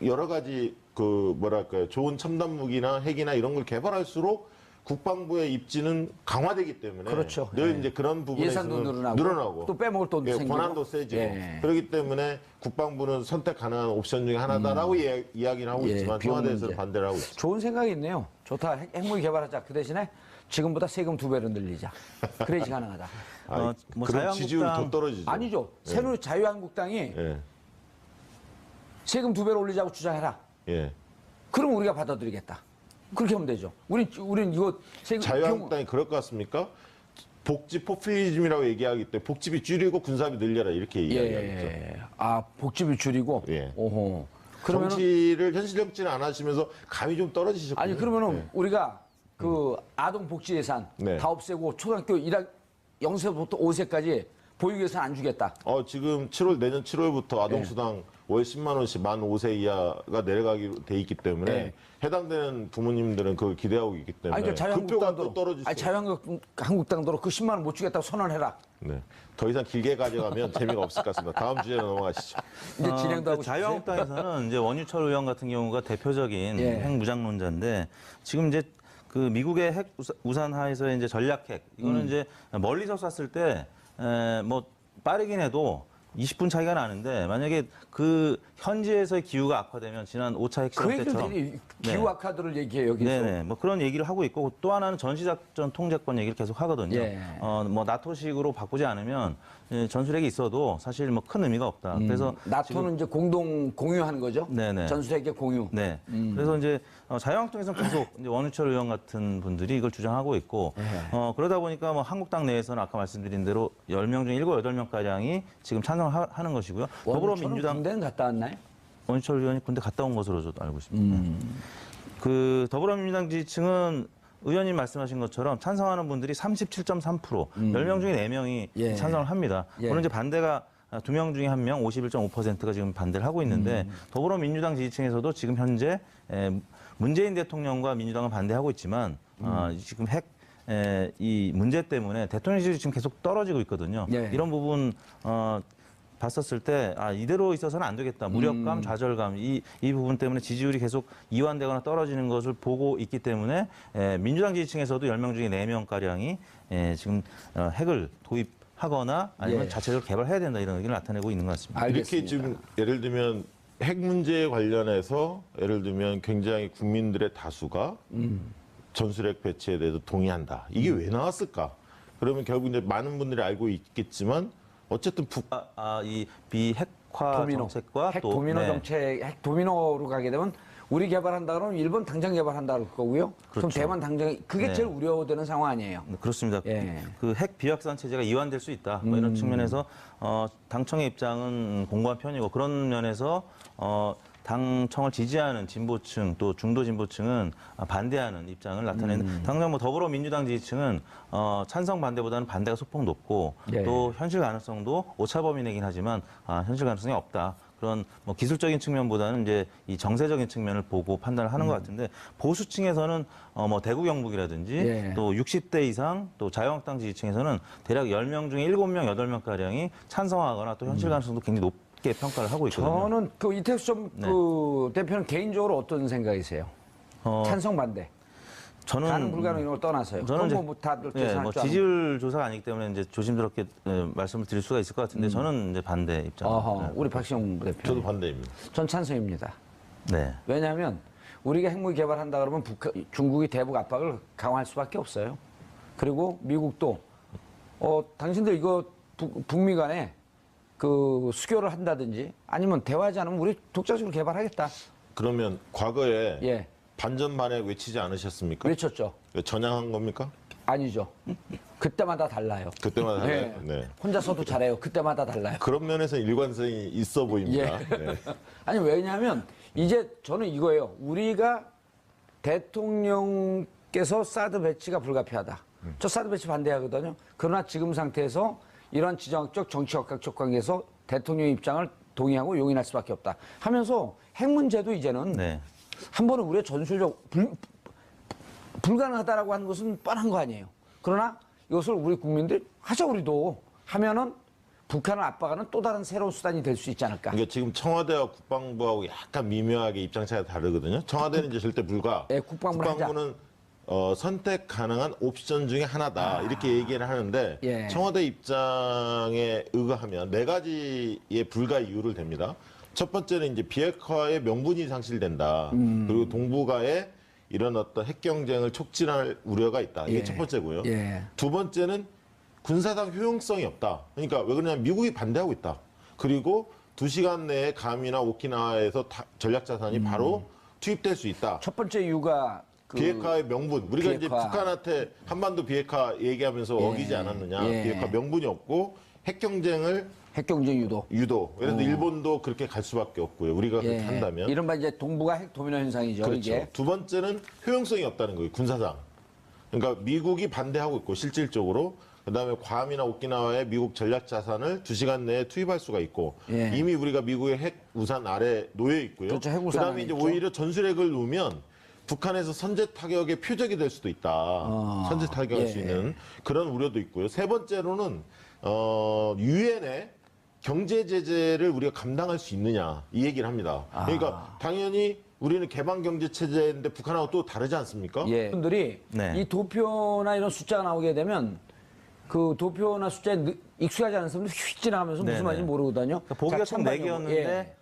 여러 가지 그 뭐랄까요 좋은 첨단 무기나 핵이나 이런 걸 개발할수록 국방부의 입지는 강화되기 때문에 그렇죠. 늘 예. 이제 그런 부분에서는 예산도 늘어나고 또 빼먹을 돈도 예, 생기고 권한도 세지고 예. 그렇기 때문에 국방부는 선택 가능한 옵션 중에 하나다라고 이야기를 하고 예, 있지만 비용 청와대에서는 문제. 반대를 하고 있죠. 좋은 생각이 있네요. 좋다. 핵무기 개발하자. 그 대신에 지금보다 세금 2배로 늘리자. 그래야지 가능하다. 뭐 그럼 지지율이 자유한국당- 더 떨어지죠. 아니죠. 새누리 자유한국당이 예, 세금 2배로 올리자고 주장해라. 예. 그럼 우리가 받아들이겠다. 그렇게 하면 되죠. 우린 이거 세금 자유한국당이 그럴 것 같습니까? 복지 포퓰리즘이라고 얘기하기 때문에 복지비 줄이고 군사비 늘려라 이렇게 얘기하겠죠. 예. 복지비 줄이고. 예. 오호. 그러면은 현실 정치를 안 하시면서 감이 좀 떨어지셨군요. 아니 그러면은 예. 우리가 그 아동 복지 예산 네. 다 없애고 초등학교 0세부터 5세까지 보육 예산 안 주겠다. 지금 내년 7월부터 아동수당 월 10만 원씩 만 5세 이하가 내려가기로 돼 있기 때문에 네. 해당되는 부모님들은 그걸 기대하고 있기 때문에 아니 그러니까 그 표가 자유한국당도 또 떨어질 수 자유한국당도 그 10만 원 못 주겠다고 선언해라. 네. 더 이상 길게 가져가면 재미가 없을 것 같습니다. 다음 주제로 넘어가시죠. 이제 진행도 하고 싶으세요? 자유한국당에서는 이제 원유철 의원 같은 경우가 대표적인 예. 핵무장론자인데 지금 이제 그 미국의 핵 우산 하에서의 이제 전략핵 이거는 이제 멀리서 쐈을 때 뭐 빠르긴 해도 20분 차이가 나는데 만약에 그 현지에서의 기후가 악화되면 지난 5차 그 핵실험 얘기를 때처럼 되게 기후 악화들을 얘기해요 여기서. 네네 뭐 그런 얘기를 하고 있고 또 하나는 전시작전 통제권 얘기를 계속 하거든요. 예. 뭐 나토식으로 바꾸지 않으면 전술핵이 있어도 사실 뭐 큰 의미가 없다. 그래서 나토는 이제 공동 공유하는 거죠. 네네. 전술핵의 공유. 네. 그래서 이제 자유한국당에서는 계속 이제 원유철 의원 같은 분들이 이걸 주장하고 있고 그러다 보니까 뭐 한국당 내에서는 아까 말씀드린 대로 10명 중 7, 8명가량이 지금 찬성하는 것이고요. 더불어민주당 군대는 갔다 왔나요? 원유철 의원이 군대 갔다 온 것으로 저도 알고 있습니다. 그 더불어민주당 지지층은 의원님 말씀하신 것처럼 찬성하는 분들이 37.3%, 10명 중에 4명이 예. 찬성을 합니다. 예. 물론 이제 반대가 2명 중에 1명, 51.5%가 지금 반대를 하고 있는데 더불어민주당 지지층에서도 지금 현재 문재인 대통령과 민주당은 반대하고 있지만 지금 핵 이 문제 때문에 대통령 지지율이 지금 계속 떨어지고 있거든요. 예. 이런 부분 봤었을 때 이대로 있어서는 안 되겠다. 무력감, 좌절감 이 부분 때문에 지지율이 계속 이완되거나 떨어지는 것을 보고 있기 때문에 민주당 지지층에서도 10명 중에 4명 가량이 지금 핵을 도입하거나 아니면 예. 자체적으로 개발해야 된다 이런 의견을 나타내고 있는 것 같습니다. 알겠습니다. 이렇게 지금 예를 들면 핵 문제에 관련해서 예를 들면 굉장히 국민들의 다수가 전술핵 배치에 대해서 동의한다. 이게 왜 나왔을까? 그러면 결국 이제 많은 분들이 알고 있겠지만 어쨌든 이 비핵화 도미노. 정책과 핵 또 도미노 네. 정책, 핵 도미노로 가게 되면 우리 개발한다 그러면 일본 당장 개발한다 그럴 거고요. 그럼 그렇죠. 대만 당장 그게 네. 제일 우려되는 상황 아니에요. 그렇습니다. 예. 그 핵 비확산 체제가 이완될 수 있다. 뭐 이런 측면에서 당청의 입장은 공고한 편이고 그런 면에서 당청을 지지하는 진보층 또 중도 진보층은 반대하는 입장을 나타내는 당장 뭐 더불어민주당 지지층은 찬성 반대보다는 반대가 소폭 높고 예. 또 현실 가능성도 오차 범위 내긴 하지만 현실 가능성이 없다. 그런 뭐 기술적인 측면보다는 이제 이 정세적인 측면을 보고 판단을 하는 것 같은데 보수층에서는 뭐 대구 경북이라든지 예. 또 60대 이상 또 자유한국당 지지층에서는 대략 10명 중에 7명, 8명 가량이 찬성하거나 또 현실 가능성도 굉장히 높게 평가를 하고 있거든요. 저는 그 이택수 전 네. 그 대표는 개인적으로 어떤 생각이세요? 찬성 반대. 저는 가능 불가능 이런 걸 떠나서요. 저는 그건 뭐 다들 계산할 뭐 줄 아는. 지지율 조사가 아니기 때문에 이제 조심스럽게 말씀을 드릴 수가 있을 것 같은데 저는 이제 반대 입장입니다. 어허, 우리 박시영 대표. 저도 반대입니다. 전 찬성입니다. 네. 왜냐하면 우리가 핵무기 개발한다 그러면 중국이 대북 압박을 강화할 수밖에 없어요. 그리고 미국도 당신들 이거 북미 간에 그 수교를 한다든지 아니면 대화하지 않으면 우리 독자적으로 개발하겠다. 그러면 과거에 예, 반전반핵 외치지 않으셨습니까? 외쳤죠. 전향한 겁니까? 아니죠. 그때마다 달라요. 그때마다 하나요? 네. 네. 혼자서도 잘해요. 그때마다 달라요. 그런 면에서 일관성이 있어 보입니다. 예. 네. 아니 왜냐하면 이제 저는 이거예요. 우리가 대통령께서 사드 배치가 불가피하다. 저 사드 배치 반대하거든요. 그러나 지금 상태에서 이런 지정학적 정치학적 관계에서 대통령 입장을 동의하고 용인할 수밖에 없다. 하면서 핵 문제도 이제는 네. 한 번은 우리의 전술적 불가능하다라고 하는 것은 뻔한 거 아니에요. 그러나 이것을 우리 국민들이 하자 우리도 하면은 북한을 압박하는 또 다른 새로운 수단이 될 수 있지 않을까. 그러니까 지금 청와대와 국방부하고 약간 미묘하게 입장 차이가 다르거든요. 청와대는 이제 절대 불가. 예, 국방부는 선택 가능한 옵션 중에 하나다. 이렇게 얘기를 하는데 예. 청와대 입장에 의거하면 4가지의 불가 이유를 댑니다. 첫 번째는 이제 비핵화의 명분이 상실된다. 그리고 동북아에 이런 어떤 핵 경쟁을 촉진할 우려가 있다. 이게 예. 첫 번째고요. 예. 두 번째는 군사상 효용성이 없다. 그러니까 왜 그러냐면 미국이 반대하고 있다. 그리고 2시간 내에 감이나 오키나와에서 전략 자산이 바로 투입될 수 있다. 첫 번째 이유가 비핵화의 명분. 우리가 이제 비핵화. 북한한테 한반도 비핵화 얘기하면서 예. 어기지 않았느냐. 예. 비핵화 명분이 없고 핵 경쟁을 핵경쟁 유도. 유도. 그래서 일본도 그렇게 갈 수밖에 없고요. 우리가 그렇게 예. 한다면. 이른바 이제 동북아 핵 도미노 현상이죠. 그렇죠. 이게. 두 번째는 효용성이 없다는 거예요. 군사상. 그러니까 미국이 반대하고 있고 실질적으로 그다음에 괌이나 오키나와에 미국 전략 자산을 2시간 내에 투입할 수가 있고 예. 이미 우리가 미국의 핵 우산 아래 놓여 있고요. 그렇죠. 핵 우산 그다음에 안에 이제 있죠. 오히려 전술핵을 놓으면 북한에서 선제 타격의 표적이 될 수도 있다. 선제 타격할 예. 수 있는 그런 우려도 있고요. 세 번째로는 유엔의 경제 제재를 우리가 감당할 수 있느냐 이 얘기를 합니다. 그러니까 당연히 우리는 개방 경제 체제인데 북한하고 또 다르지 않습니까? 예. 분들이 네. 이 도표나 이런 숫자가 나오게 되면 그 도표나 숫자에 익숙하지 않은 사람들 휙 지나가면서 무슨 네네. 말인지 모르거든요. 그러니까 보기가 자, 총 찬반영. 4개였는데 예.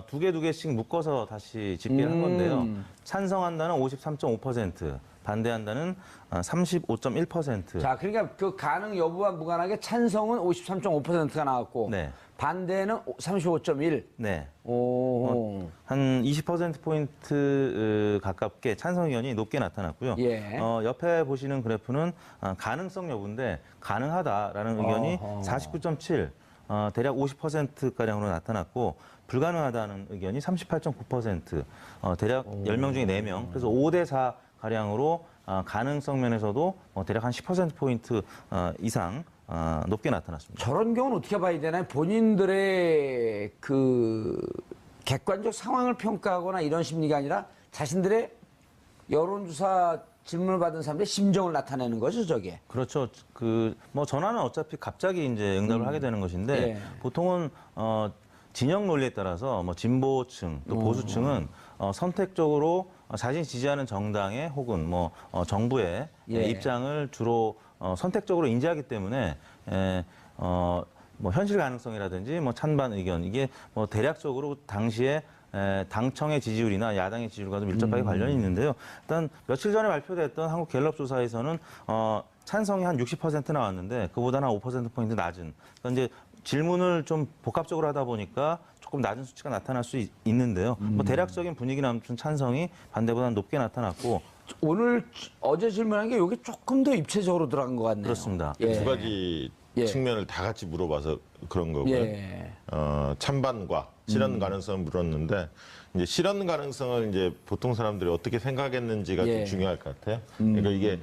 두 개씩 묶어서 다시 집계를 한 건데요. 찬성한다는 53.5%, 반대한다는 35.1%. 자, 그러니까 그 가능 여부와 무관하게 찬성은 53.5%가 나왔고 네. 반대는 35.1. 네. 오. 한 20%포인트 가깝게 찬성 의견이 높게 나타났고요. 예. 옆에 보시는 그래프는 가능성 여부인데 가능하다라는 의견이 어허. 49.7, 대략 50%가량으로 나타났고 불가능하다는 의견이 38.9%, 대략 10명 중에 4명, 그래서 5대 4 가량으로 가능성 면에서도 대략 한 10%포인트 이상 높게 나타났습니다. 저런 경우는 어떻게 봐야 되나요? 본인들의 그 객관적 상황을 평가하거나 이런 심리가 아니라 자신들의 여론조사 질문을 받은 사람들의 심정을 나타내는 거죠, 저게. 그렇죠. 뭐 전화는 어차피 갑자기 이제 응답을 하게 되는 것인데 예. 보통은 진영 논리에 따라서 뭐 진보층 또 보수층은 선택적으로 자신이 지지하는 정당의 혹은 뭐 정부의 예. 입장을 주로 선택적으로 인지하기 때문에 뭐 현실 가능성이라든지 뭐 찬반 의견 이게 뭐 대략적으로 당시에 당청의 지지율이나 야당의 지지율과도 밀접하게 관련이 있는데요. 일단 며칠 전에 발표됐던 한국 갤럽 조사에서는 찬성이 한 60% 나왔는데 그보다는 한 5%포인트 낮은. 그러니까 이제 질문을 좀 복합적으로 하다 보니까 조금 낮은 수치가 나타날 수 있는데요. 뭐 대략적인 분위기는 아무튼 찬성이 반대보다는 높게 나타났고 어제 질문한 게 이게 조금 더 입체적으로 들어간 것 같네요. 그렇습니다. 예. 두 가지 예. 측면을 다 같이 물어봐서 그런 거고요. 예. 찬반과 실현 가능성을 물었는데 이제 실현 가능성을 이제 보통 사람들이 어떻게 생각했는지가 예. 좀 중요할 것 같아요. 그러니까 이게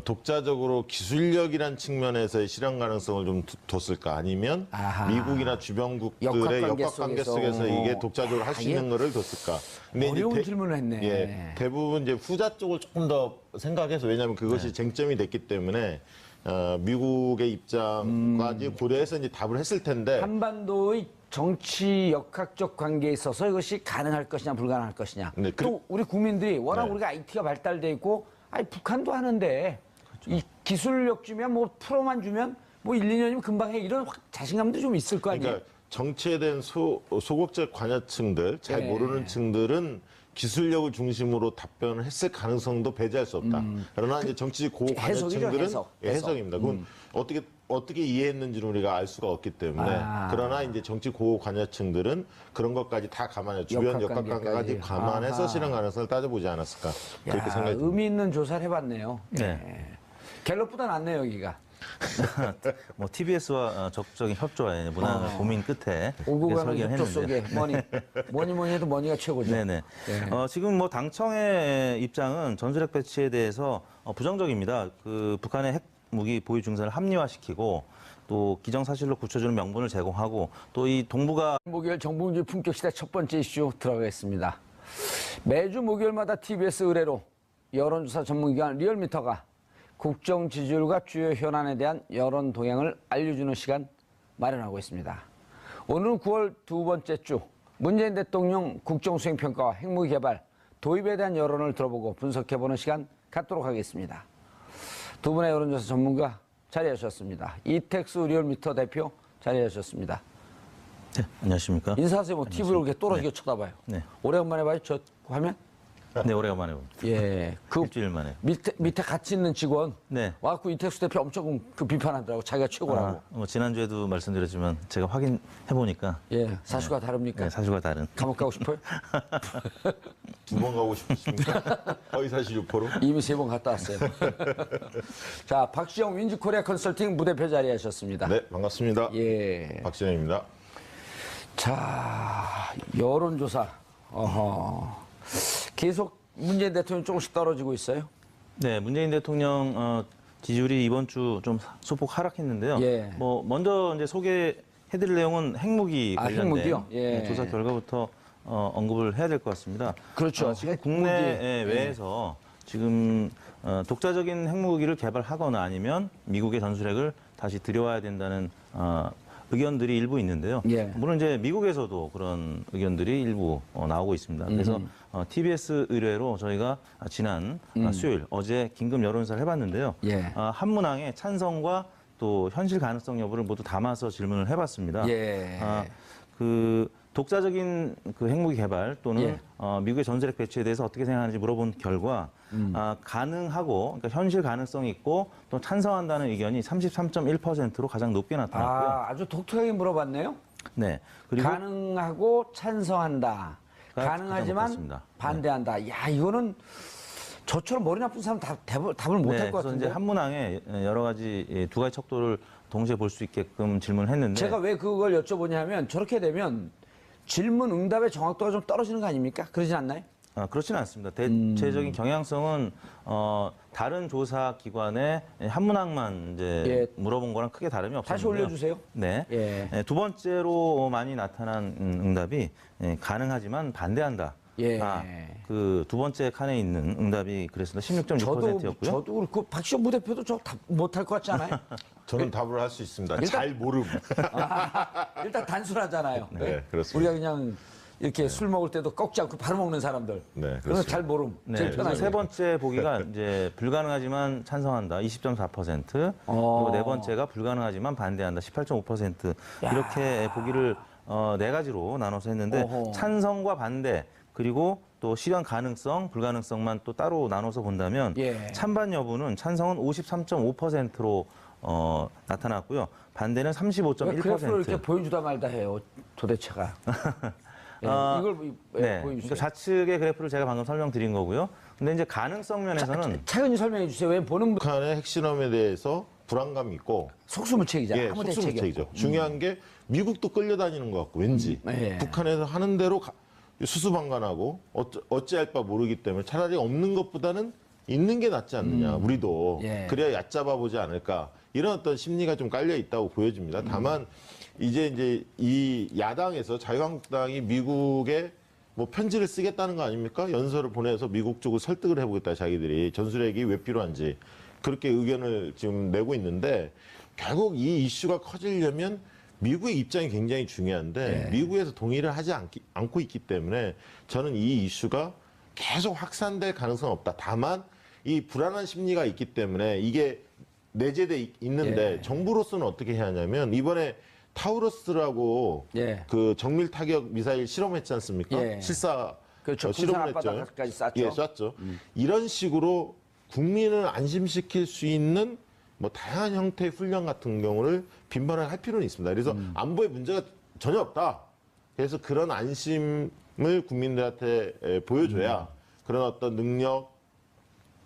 독자적으로 기술력이란 측면에서의 실현 가능성을 좀 뒀을까 아니면 아하. 미국이나 주변국들의 역학관계 역학관계 속에서. 속에서 이게 독자적으로 할 수 이게 있는 거를 뒀을까. 근데 이제 어려운 질문을 했네. 예, 대부분 이제 후자 쪽을 조금 더 생각해서 왜냐하면 그것이 쟁점이 됐기 때문에 미국의 입장까지 고려해서 이제 답을 했을 텐데 한반도의 정치 역학적 관계에 있어서 이것이 가능할 것이냐 불가능할 것이냐. 네, 또 우리 국민들이 워낙 네. 우리가 IT가 발달돼 있고 아니 북한도 하는데 이 기술력 주면 뭐 프로만 주면 뭐 1, 2년이면 금방 해 이런 자신감도 좀 있을 거 아니에요. 그러니까 정치에 대한 소극적 관여층들, 잘 예. 모르는 층들은 기술력을 중심으로 답변을 했을 가능성도 배제할 수 없다. 그러나 이제 정치 해석이죠, 고관여층들은 해석. 해석입니다. 그건 어떻게 이해했는지는 우리가 알 수가 없기 때문에 그러나 이제 정치 고관여층들은 그런 것까지 다 감안해 주변 역학관계까지. 역학관계까지 감안해서 아하. 실현 가능성을 따져보지 않았을까 그렇게 야, 생각이 듭니다. 의미 있는 조사를 해봤네요. 네. 예. 갤럽보다 낫네요 여기가. 뭐 TBS와 적극적인 협조와 문화의 고민 끝에 오고 가는 설계를 협조 속에 했는데 뭐니 해도 머니가 최고죠. 네네. 지금 뭐 당청의 입장은 전술핵 배치에 대해서 부정적입니다. 그 북한의 핵 무기 보유 증서를 합리화시키고 또 기정사실로 굳혀주는 명분을 제공하고 또 이 동북아 목요일 정봉주 품격 시대 첫 번째 이슈 들어가겠습니다. 매주 목요일마다 TBS 의뢰로 여론조사 전문기관 리얼미터가 국정 지지율과 주요 현안에 대한 여론 동향을 알려주는 시간 마련하고 있습니다. 오늘은 9월 두 번째 주 문재인 대통령 국정수행평가와 핵무기 개발, 도입에 대한 여론을 들어보고 분석해보는 시간 갖도록 하겠습니다. 두 분의 여론조사 전문가 자리해 주셨습니다. 이택수 리얼미터 대표 자리해 주셨습니다. 네, 안녕하십니까? 인사하세요. 뭐 TV로 이렇게 또렷하게 쳐다봐요. 네. 오래간만에 봐요. 저 화면? 네, 오래간만에 봅니다. 예. 그 일주일 만에. 밑에 같이 있는 직원. 네. 와갖고 이택수 대표 엄청 그 비판하더라고. 자기가 최고라고. 뭐 지난주에도 말씀드렸지만 제가 확인해 보니까 예. 사수가 다릅니까? 사주가 다른. 감옥 가고 싶어요? 두 번 가고 싶으십니까? 허위사실 유포로? 이미 3번 갔다 왔어요. 자, 박시영 윈즈코리아 컨설팅 부대표 자리하셨습니다. 네, 반갑습니다. 예. 박진영입니다. 자, 여론조사. 계속 문재인 대통령 조금씩 떨어지고 있어요. 네, 문재인 대통령 지지율이 이번 주 좀 소폭 하락했는데요. 예. 뭐 먼저 이제 소개해드릴 내용은 핵무기 관련된 핵무기요? 예. 조사 결과부터 언급을 해야 될 것 같습니다. 그렇죠. 지금 핵무기. 국내 외에서 지금 독자적인 핵무기를 개발하거나 아니면 미국의 전술핵을 다시 들여와야 된다는 의견들이 일부 있는데요. 예. 물론 이제 미국에서도 그런 의견들이 일부 나오고 있습니다. 그래서 TBS 의뢰로 저희가 지난 수요일 어제 긴급 여론조사를 해봤는데요. 예. 한문항의 찬성과 또 현실 가능성 여부를 모두 담아서 질문을 해봤습니다. 예. 그 독자적인 그 핵무기 개발 또는 예. 미국의 전술핵 배치에 대해서 어떻게 생각하는지 물어본 결과 가능하고 그러니까 현실 가능성이 있고 또 찬성한다는 의견이 33.1%로 가장 높게 나타났고요. 아주 독특하게 물어봤네요. 네. 그리고 가능하고 찬성한다. 가장 가능하지만 높았습니다. 반대한다. 야, 이거는 저처럼 머리 나쁜 사람 답을 못할 것 그래서 같은데. 이제 한문항에 여러 가지 두 가지 척도를 동시에 볼 수 있게끔 질문을 했는데 제가 왜 그걸 여쭤보냐면 저렇게 되면 질문 응답의 정확도가 좀 떨어지는 거 아닙니까? 그러진 않나요? 그렇지는 않습니다. 대체적인 경향성은 다른 조사 기관의 한문항만 이제 예. 물어본 거랑 크게 다름이 없습니다. 다시 올려주세요. 네. 예. 두 번째로 많이 나타난 응답이 가능하지만 반대한다. 예. 그 두 번째 칸에 있는 응답이 그랬습니다. 16.6%였고요. 저도 그렇고 박시영 부대표도 저 답 못할 것 같지 않아요? 저는 답을 할 수 있습니다. 일단- 잘 모름. 일단 단순하잖아요. 네, 그렇습니다. 우리가 그냥 이렇게 술 먹을 때도 꺾지 않고 바로 먹는 사람들. 네, 그래서 그렇습니다. 잘 모름. 네, 제일 그래서 편하게. 세 번째 보기가 이제 불가능하지만 찬성한다 20.4%, 그리고 네 번째가 불가능하지만 반대한다 18.5% 이렇게 보기를 네 가지로 나눠서 했는데 어허. 찬성과 반대 그리고 또 실현 가능성, 불가능성만 또 따로 나눠서 본다면 예. 찬반 여부는 찬성은 53.5%로 나타났고요. 반대는 왜 그래프를 이렇게 35.1%. 보여주다 말다 해요, 도대체가. 예, 이걸 네, 보여주세요. 그러니까 좌측의 그래프를 제가 방금 설명드린 거고요. 근데 이제 가능성 면에서는 차근히 설명해 주세요. 왜 보는 분 북한의 핵실험에 대해서 불안감이 있고 속수무책이잖아요. 예, 아무 대책이 없고. 속수무책이죠. 중요한 게 미국도 끌려다니는 것 같고 왠지 예. 북한에서 하는 대로 수수방관하고 어찌할 바 모르기 때문에 차라리 없는 것보다는 있는 게 낫지 않느냐. 우리도 예. 그래야 얕잡아 보지 않을까. 이런 어떤 심리가 좀 깔려 있다고 보여집니다. 다만 이제 이 야당에서 자유한국당이 미국에 뭐 편지를 쓰겠다는 거 아닙니까? 연설을 보내서 미국 쪽을 설득을 해보겠다. 자기들이 전술핵이 왜 필요한지 그렇게 의견을 지금 내고 있는데 결국 이 이슈가 커지려면 미국의 입장이 굉장히 중요한데 미국에서 동의를 하지 않고 있기 때문에 저는 이 이슈가 계속 확산될 가능성은 없다. 다만 이 불안한 심리가 있기 때문에 이게 내재돼 있는데 정부로서는 어떻게 해야 하냐면 이번에 타우러스라고 예. 그 정밀 타격 미사일 실험했지 않습니까? 예. 실사 그렇죠. 실험을 군산 했죠. 앞바다까지 쐈죠. 예, 쐈죠. 이런 식으로 국민을 안심시킬 수 있는 뭐 다양한 형태의 훈련 같은 경우를 빈번하게 할 필요는 있습니다. 그래서 안보에 문제가 전혀 없다. 그래서 그런 안심을 국민들한테 보여줘야 그런 어떤 능력,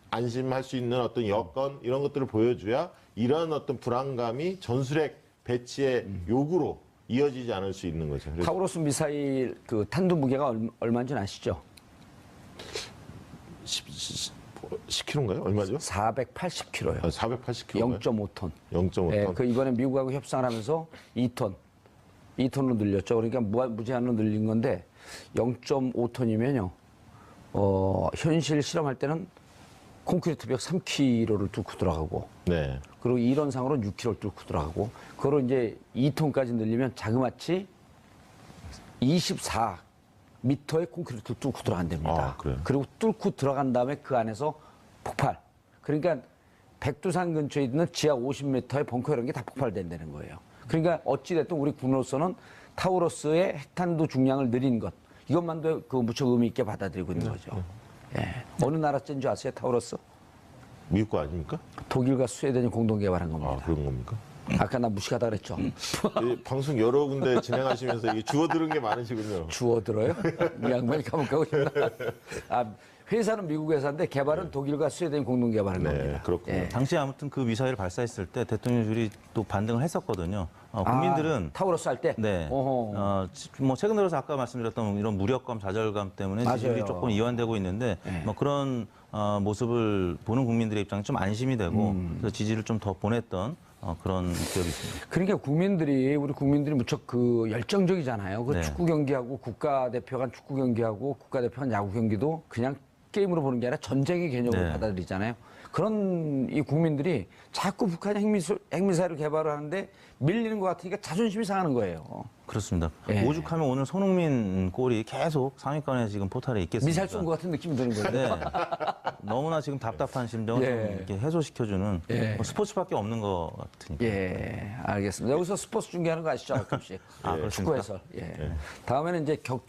안심할 수 있는 어떤 여건 이런 것들을 보여줘야 이런 어떤 불안감이 전술핵 배치의 요구로 이어지지 않을 수 있는 거죠. 그래서 타우로스 미사일 그 탄두 무게가 얼마인지 아시죠? 10kg인가요? 얼마죠? 480kg요. 480kg. 0.5톤. 0.5톤. 예, 그 이번에 미국하고 협상을 하면서 2톤으로 늘렸죠. 그러니까 무제한으로 늘린 건데 0.5톤이면요. 현실 실험할 때는 콘크리트 벽 3kg를 뚫고 들어가고 네. 그리고 이론상으로는 6kg를 뚫고 들어가고 그걸 이제 2톤까지 늘리면 자그마치 24m의 콘크리트를 뚫고 들어간답니다. 아, 그래요? 그리고 뚫고 들어간 다음에 그 안에서 폭발. 그러니까 백두산 근처에 있는 지하 50m의 벙커 이런 게 다 폭발된다는 거예요. 그러니까 어찌됐든 우리 군으로서는 타우러스의 핵탄두 중량을 늘린 것 이것만도 그 무척 의미 있게 받아들이고 있는 거죠. 예. 어느 나라 쨘 줄 아세요, 타우러스? 미국 거 아닙니까? 독일과 스웨덴이 공동 개발한 아, 겁니다. 그런 겁니까? 아까 나 무식하다 그랬죠. 이 방송 여러 군데 진행하시면서 이게 주워 들은 게 많으시군요. 주워 들어요? 이 양반이 감옥 가고 싶나? 아, 회사는 미국 회사인데 개발은 독일과 스웨덴이 공동 개발한 네, 겁니다. 그렇군요. 예. 당시에 아무튼 그 미사일을 발사했을 때 대통령실이 또 반등을 했었거든요. 국민들은 타우러스 할 때? 네. 어허. 뭐 최근 들어서 아까 말씀드렸던 이런 무력감, 좌절감 때문에 맞아요. 지지율이 조금 이완되고 있는데 뭐 그런 모습을 보는 국민들의 입장이 좀 안심이 되고 그래서 지지를 좀 더 보냈던 그런 기억이 있습니다. 그러니까 우리 국민들이 무척 그 열정적이잖아요. 그 네. 축구 경기하고 국가대표가 축구 경기하고 국가대표가 야구 경기도 그냥 게임으로 보는 게 아니라 전쟁의 개념으로 네. 받아들이잖아요. 그런 이 국민들이 자꾸 북한이 핵미사일을 개발을 하는데 밀리는 것 같으니까 자존심이 상하는 거예요. 그렇습니다. 예. 오죽하면 오늘 손흥민 골이 계속 상위권에 지금 포탈에 있겠습니까? 미사일 쏜 것 같은 느낌이 드는 거예요. 네. 너무나 지금 답답한 심정을 예. 좀 이렇게 해소시켜주는 예. 뭐 스포츠밖에 없는 것 같으니까. 예, 알겠습니다. 여기서 스포츠 중계하는 거 아시죠, 가끔씩? 아, 그렇습니까? 축구 해설. 예. 다음에는 이제 격투